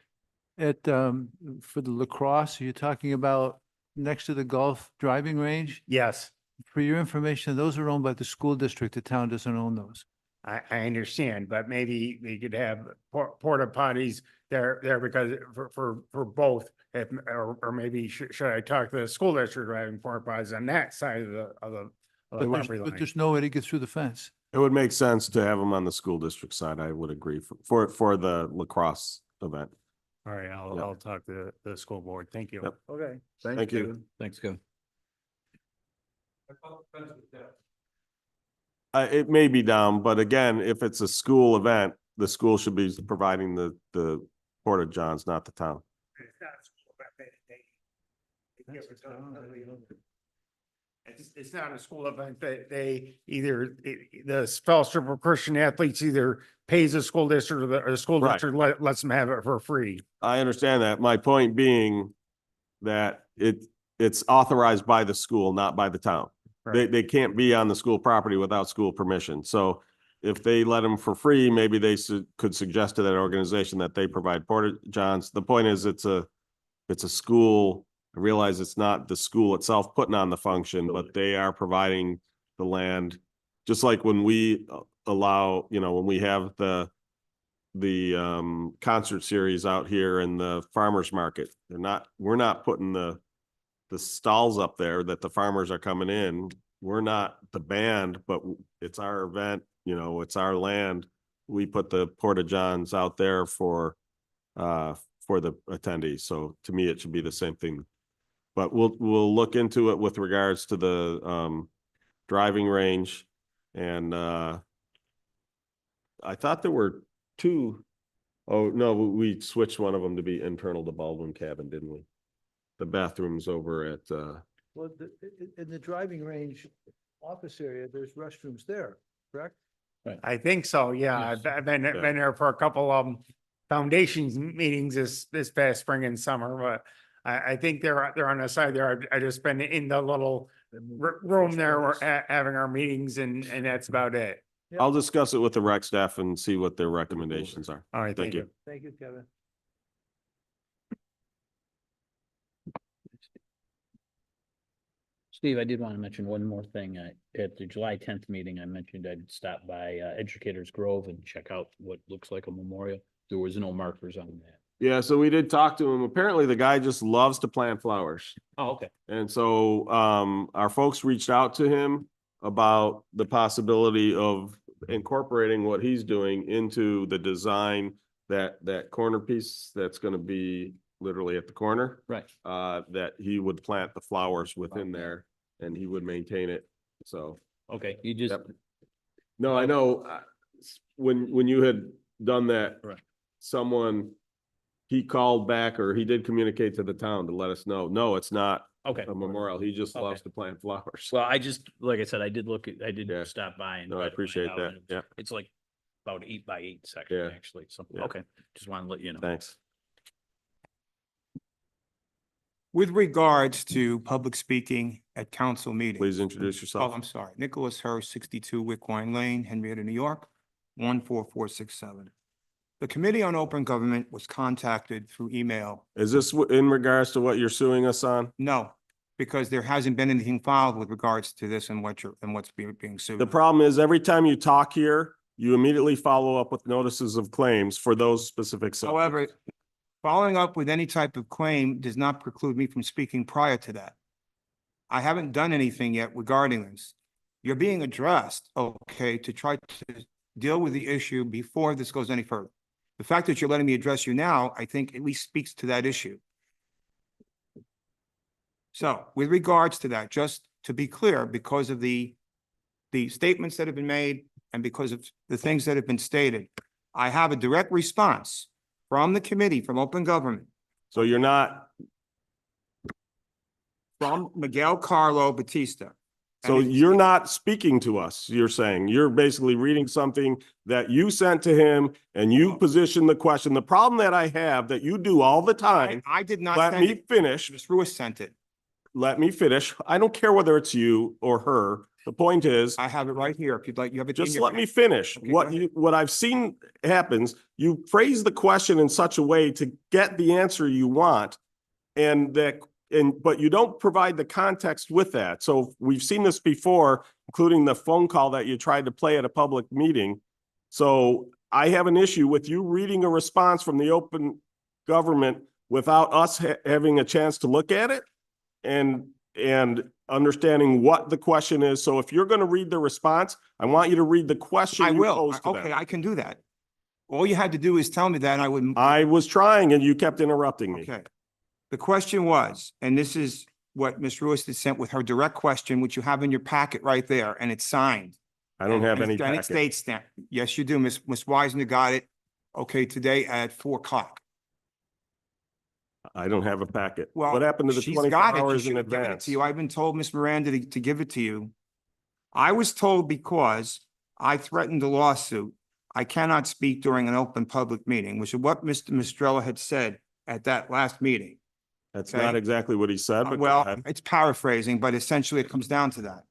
for the lacrosse, you're talking about next to the golf driving range? Yes, For your information, those are owned by the school district. The town doesn't own those. I understand, but maybe they could have porta potties there because for both. Or maybe should I talk to the school district having porta potties on that side of the But property line? there's no way to get through the fence. it would make sense to have them on the school district side. I would agree for the lacrosse event. All right, I'll talk to the school board. Thank you. Yep. Okay. Thank you. Thanks, Kevin. It may be down, but again, if it's a school event, the school should be providing the porta johns, not the town. It's not a school event. They either, the Fellowship of Christian Athletes either pays the school district or the school Right. district lets them have it for free. I understand that. My point being that it's authorized by the school, not by the town. They can't be on the school property without school permission. So if they let them for free, maybe they could suggest to that organization that they provide porta johns. The point is, it's a school. I realize it's not the school itself putting on the function, but they are providing the land. Just like when we allow, when we have the concert series out here in the farmer's market, we're not putting the stalls up there that the farmers are coming in. We're not the band, but it's our event, it's our land. We put the porta johns out there for the attendees. So to me, it should be the same thing. But we'll look into it with regards to the driving range. And I thought there were two. Oh, no, we switched one of them to be internal to Baldwin Cabin, didn't we? The bathrooms over at Well, in the driving range office area, there's restrooms there, correct? Right. I think so, yeah. Yes. I've been there for a couple of foundations meetings this past spring and summer, but I think they're on the side there. I just been in the little room there, we're having our meetings and that's about it. I'll discuss it with the rec staff and see what their recommendations are. All right, Thank you. Thank you, Kevin. Steve, I did want to mention one more thing. At the July 10th meeting, I mentioned I'd stop by Educators Grove and check out what looks like a memorial. There was no markers on that. Yeah, so we did talk to him. Apparently the guy just loves to plant flowers. Oh, okay. And so our folks reached out to him about the possibility of incorporating what he's doing into the design, that corner piece that's gonna be literally at the corner. Right. That he would plant the flowers within there and he would maintain it. So, Okay, you just, Yep. no, I know, when you had done that, Right. someone, he called back or he did communicate to the town to let us know, no, it's not okay. a memorial. He just loves Okay. to plant flowers. Well, I just, like I said, I did Yeah. stop by and. No, I try to appreciate find out, that. and Yeah. It's like about 8x8 section, Yeah. actually. So, Yeah. okay, just want to let you know. Thanks. With regards to public speaking at council meetings. Please introduce Oh, yourself. I'm sorry. Nicholas Hurst, 62 Wickwine Lane, Henrietta, New York, 14467. The Committee on Open Government was contacted through email. Is this in regards to what you're suing us on? No, because there hasn't been anything filed with regards to this and what's being sued. The problem is every time you talk here, you immediately follow up with notices of claims for those specific subjects. However, following up with any type of claim does not preclude me from speaking prior to that. I haven't done anything yet regarding this. You're being addressed, okay, to try to deal with the issue before this goes any further. The fact that you're letting me address you now, I think at least speaks to that issue. So with regards to that, just to be clear, because of the statements that have been made and because of the things that have been stated, I have a direct response from the Committee from Open Government, So you're not, from Miguel Carlo Batista. so And you're not speaking to us, you're saying. You're basically reading something that you sent to him and you positioned the question. The problem that I have that you do all the time, I did not let send me it. finish, Ms. Ruiz sent it. let me finish. I don't care whether it's you or her. The point is, I have it right here. If you'd like, you have it in just your let me hand. finish. Okay, go ahead. What I've seen happens, you phrase the question in such a way to get the answer you want. But you don't provide the context with that. So we've seen this before, including the phone call that you tried to play at a public meeting. So I have an issue with you reading a response from the Open Government without us having a chance to look at it and understanding what the question is. So if you're going to read the response, I want you to read the question I you will. posed to Okay, them. I can do that. All you had to do is tell me that and I would. I was trying and you kept interrupting me. Okay. The question was, and this is what Ms. Ruiz had sent with her direct question, which you have in your packet right there, and it's signed. I don't have any And it packet. states that, yes, you do. Ms. Weisner got it, okay, today at 4:00. I don't have a packet. Well, What happened to the she's 24 got it. She hours should in have given it advance? to you. I've been told, Ms. Miranda, to give it to you. I was told because I threatened a lawsuit, I cannot speak during an open public meeting, which is what Mr. Mistrella had said at that last meeting. That's Okay. not exactly what he said, but go Well, ahead. it's paraphrasing, but essentially it comes down to that.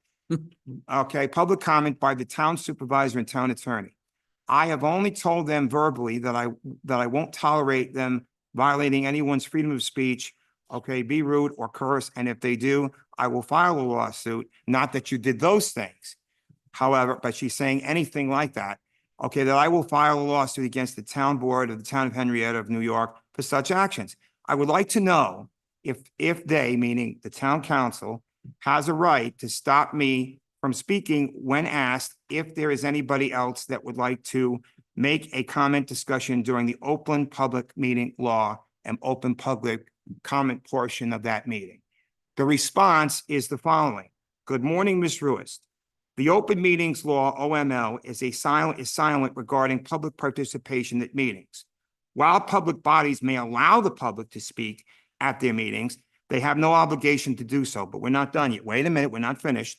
Okay, public comment by the town supervisor and town attorney. I have only told them verbally that I won't tolerate them violating anyone's freedom of speech, okay, be rude or curse, and if they do, I will file a lawsuit, not that you did those things. However, but she's saying anything like that, okay, that I will file a lawsuit against the town board of the town of Henrietta of New York for such actions. I would like to know if they, meaning the town council, has a right to stop me from speaking when asked if there is anybody else that would like to make a comment discussion during the open public meeting law and open public comment portion of that meeting. The response is the following. Good morning, Ms. Ruiz. The open meetings law, OML, is silent regarding public participation at meetings. While public bodies may allow the public to speak at their meetings, they have no obligation to do so, but we're not done yet. Wait a minute, we're not finished.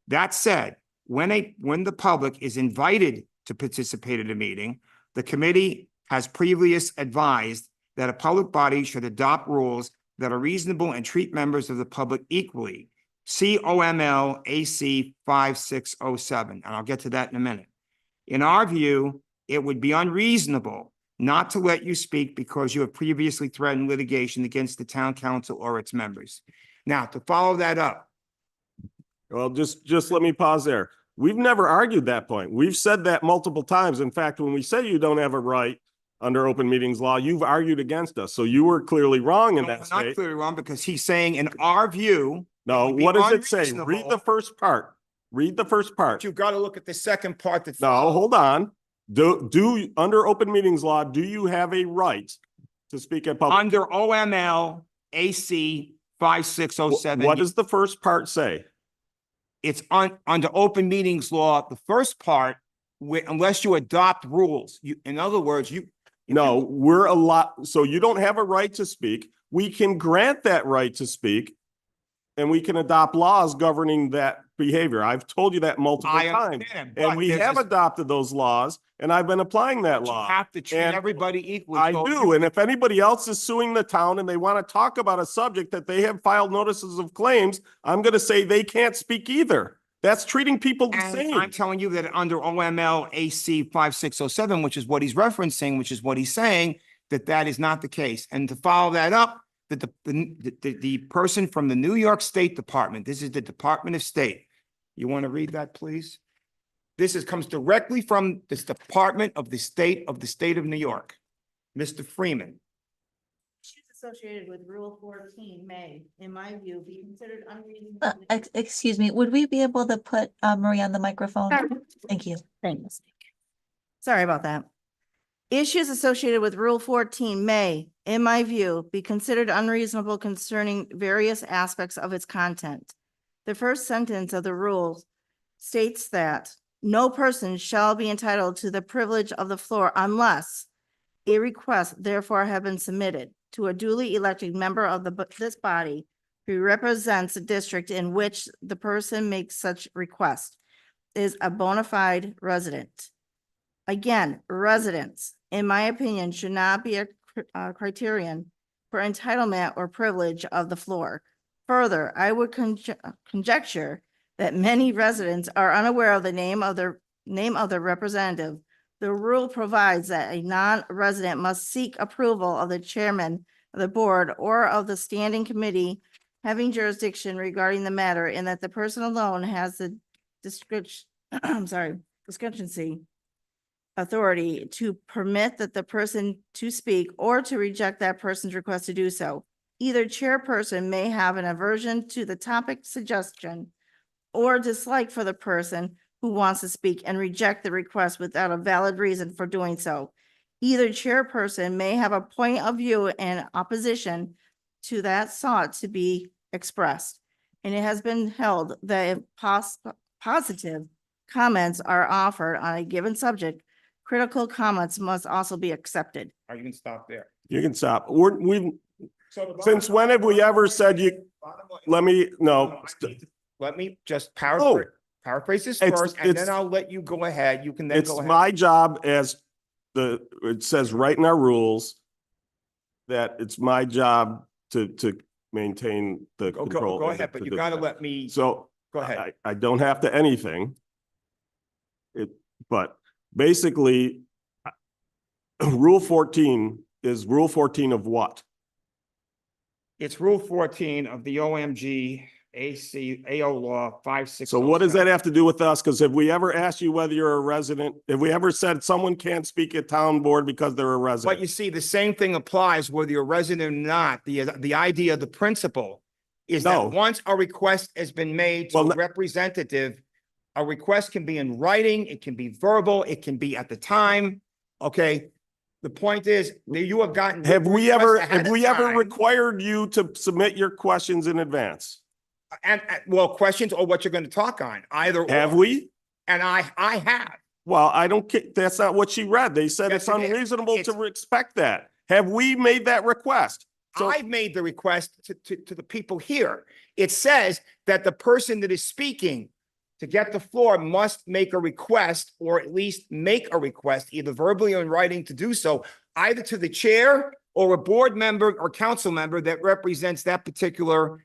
That said, when the public is invited to participate in a meeting, the committee has previously advised that a public body should adopt rules that are reasonable and treat members of the public equally. COML AC 5607, and I'll get to that in a minute. In our view, it would be unreasonable not to let you speak because you have previously threatened litigation against the town council or its members. Now, to follow that up, Well, just let me pause there. We've never argued that point. We've said that multiple times. In fact, when we say you don't have a right under open meetings law, you've argued against us. So you were clearly wrong in no, that not state. clearly wrong, because he's saying, in our view, No, would be what does it say? Read unreasonable. the first part. Read the first part. you've got to look at the second part that. No, hold on. Under open meetings law, do you have a right to speak at public? Under OML AC 5607. What does the first part say? It's under open meetings law, the first part, unless you adopt rules, in other words, No, we're a lot, so you don't have a right to speak. We can grant that right to speak. And we can adopt laws governing that behavior. I've told you that multiple I times. understand, And but we there's have this- adopted those laws, and I've been applying that you law. have to treat And everybody equally. I So do, and if anybody else is suing the town and they want to talk about a subject that they have filed notices of claims, I'm gonna say they can't speak either. That's treating people the And same. I'm telling you that under OML AC 5607, which is what he's referencing, which is what he's saying, that is not the case. And to follow that up, that the person from the New York State Department, this is the Department of State. You want to read that, please? Comes directly from this Department of the State of New York. Mr. Freeman. Issues associated with Rule 14 may, in my view, be considered unreasonable. Excuse me, would we be able to put Marie on the microphone? Thank you. Thanks. Sorry about that. Issues associated with Rule 14 may, in my view, be considered unreasonable concerning various aspects of its content. The first sentence of the rule states that no person shall be entitled to the privilege of the floor unless a request therefore have been submitted to a duly elected member of this body who represents the district in which the person makes such request is a bona fide resident. Again, residence, in my opinion, should not be a criterion for entitlement or privilege of the floor. Further, I would conjecture that many residents are unaware of the name of the representative. The rule provides that a non-resident must seek approval of the chairman of the board or of the standing committee having jurisdiction regarding the matter, and that the person alone has the discrepancy authority to permit that the person to speak or to reject that person's request to do so. Either chairperson may have an aversion to the topic suggestion or dislike for the person who wants to speak and reject the request without a valid reason for doing so. Either chairperson may have a point of view in opposition to that sought to be expressed. And it has been held that if positive comments are offered on a given subject, critical comments must also be accepted. Or you can stop there. You can stop. Since when have we ever said let me just Oh. paraphrase this It's- first, and it's- then I'll let you go ahead. You can then It's go ahead. my job it says right in our rules that it's my job to maintain the control. Go and ahead, but to you do gotta that. let me, So go ahead. I don't have to anything. But basically, Rule 14 is Rule 14 of what? It's Rule 14 of the OMG AO Law 5607. So what does that have to do with us? Because have we ever asked you whether you're a resident? Have we ever said someone can't speak at town board because they're a But resident? you see, the same thing applies whether you're a resident or not. The idea, the principle is No. that once a request has been made to Well, a representative, a request can be in writing, it can be verbal, it can be at the time, okay? The point is that you have gotten. Have we requests ever, ahead have of we ever time. required you to submit your questions in advance? And well, questions or what you're going to talk on, either. Have or. we? And I have. Well, I don't, that's not what she read. They said Yes, it's it is. unreasonable to It's- expect that. Have we made that request? So I've made the request to the people here. It says that the person that is speaking to get the floor must make a request, or at least make a request, either verbally or in writing to do so, either to the chair or a board member or council member that represents that particular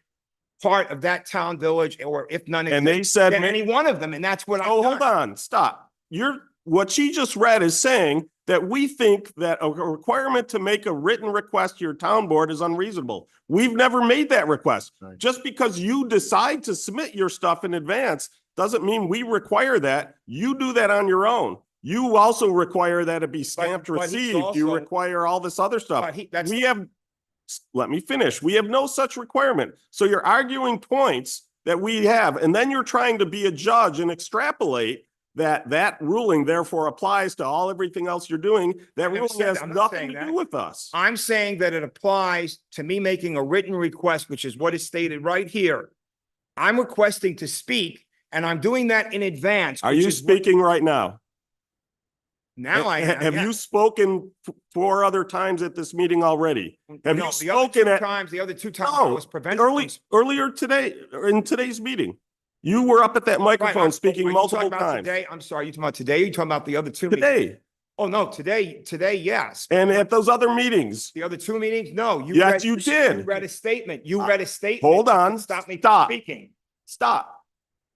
part of that town, village, or if none. And they exists, said, then any one of them, and that's what oh, I've hold done. on, stop. What she just read is saying that we think that a requirement to make a written request to your town board is unreasonable. We've never made that request. Right. Just because you decide to submit your stuff in advance doesn't mean we require that. You do that on your own. You also require that it be stamped but he's received. You also- require all this other stuff. But that's, We have, let me finish. We have no such requirement. So you're arguing points that we have, and then you're trying to be a judge and extrapolate that ruling therefore applies to everything else you're doing. That never ruling said has that. I'm not nothing saying to that. do with us. I'm saying that it applies to me making a written request, which is what is stated right here. I'm requesting to speak, and I'm doing that in advance. Are which you is what- speaking right now? Now I am. Have you yes. spoken 4 other times at this meeting already? Have No, you the other spoken two at? times, the other two times I No, was prevented. from- earlier today, or in today's meeting, you were up at that Right, microphone speaking are you multiple talking about times. Today, I'm sorry, you talking about today? You talking about the other two? meetings? Today, Oh, no, today, yes. and at those other meetings. The other two meetings? No, you. Yes, read- you did. You read a statement. You read a statement. Hold on. Stop me from Stop. speaking. Stop.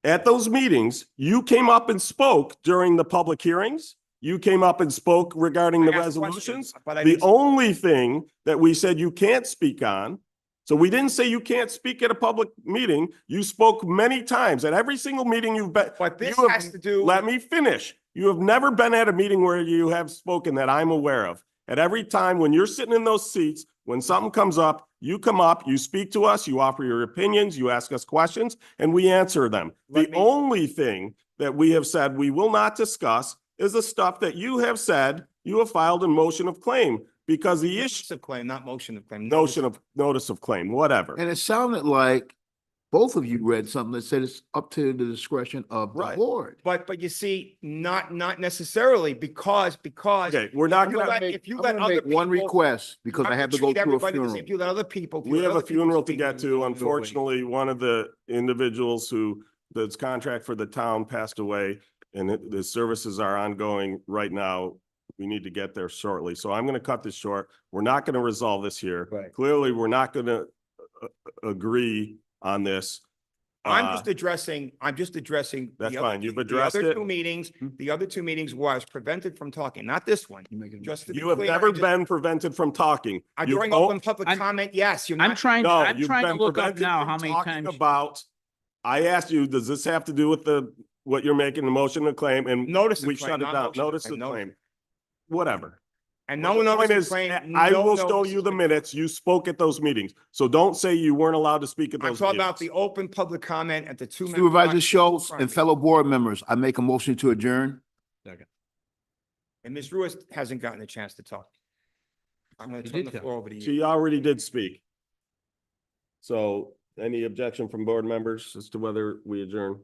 At those meetings, you came up and spoke during the public hearings. You came up and spoke regarding the I asked resolutions. questions, but I The didn't- only thing that we said you can't speak on, so we didn't say you can't speak at a public meeting. You spoke many times. At every single meeting you've been. But this you have- has to do. Let me finish. You have never been at a meeting where you have spoken that I'm aware of. At every time when you're sitting in those seats, when something comes up, you come up, you speak to us, you offer your opinions, you ask us questions, and we answer them. The Let me- only thing that we have said we will not discuss is the stuff that you have said you have filed a motion of claim, because the issue, Notice of claim, not motion of claim. notice of claim, whatever. And it sounded like both of you read something that said it's up to the discretion of the Right. board. But you see, not necessarily because. Okay, we're not If you gonna let- Make- if you I'm let gonna other make one people- request because I I'm have to gonna go treat to a everybody the funeral. same. If you let other people. if you We let have a other people funeral to speak, get to. Unfortunately, one of the individuals that's contract for the town passed away, and the services are ongoing right now. We need to get there shortly. So I'm going to cut this short. We're not going to resolve this here. Right. Clearly, we're not going to agree on this. I'm just addressing. That's the fine. other- You've the addressed other it. two meetings, the other two meetings where I was prevented from talking, not this one. You make it- Just to be You have clear, never I just- been prevented from talking. You've During o- open public I'm- comment, yes, you're I'm not. trying, No, I'm you've trying to been look up prevented now from how many talking times. About, I asked you, does this have to do with what you're making the motion to claim, and Notice of we claim, shut it not down, motion of notice claim, of no. claim. Whatever. And But no the one point notices is, claim. I no will show notices you the claim. minutes, you spoke at those meetings, so don't say you weren't allowed to speak at I'm those talking about the meetings. open public comment at the two. Supervisor Schultz front. and fellow board members, I make a motion to adjourn. And Ms. Ruiz hasn't gotten a chance to talk. I'm going to She turn did the talk. floor over to you. She already did speak. So any objection from board members as to whether we adjourn?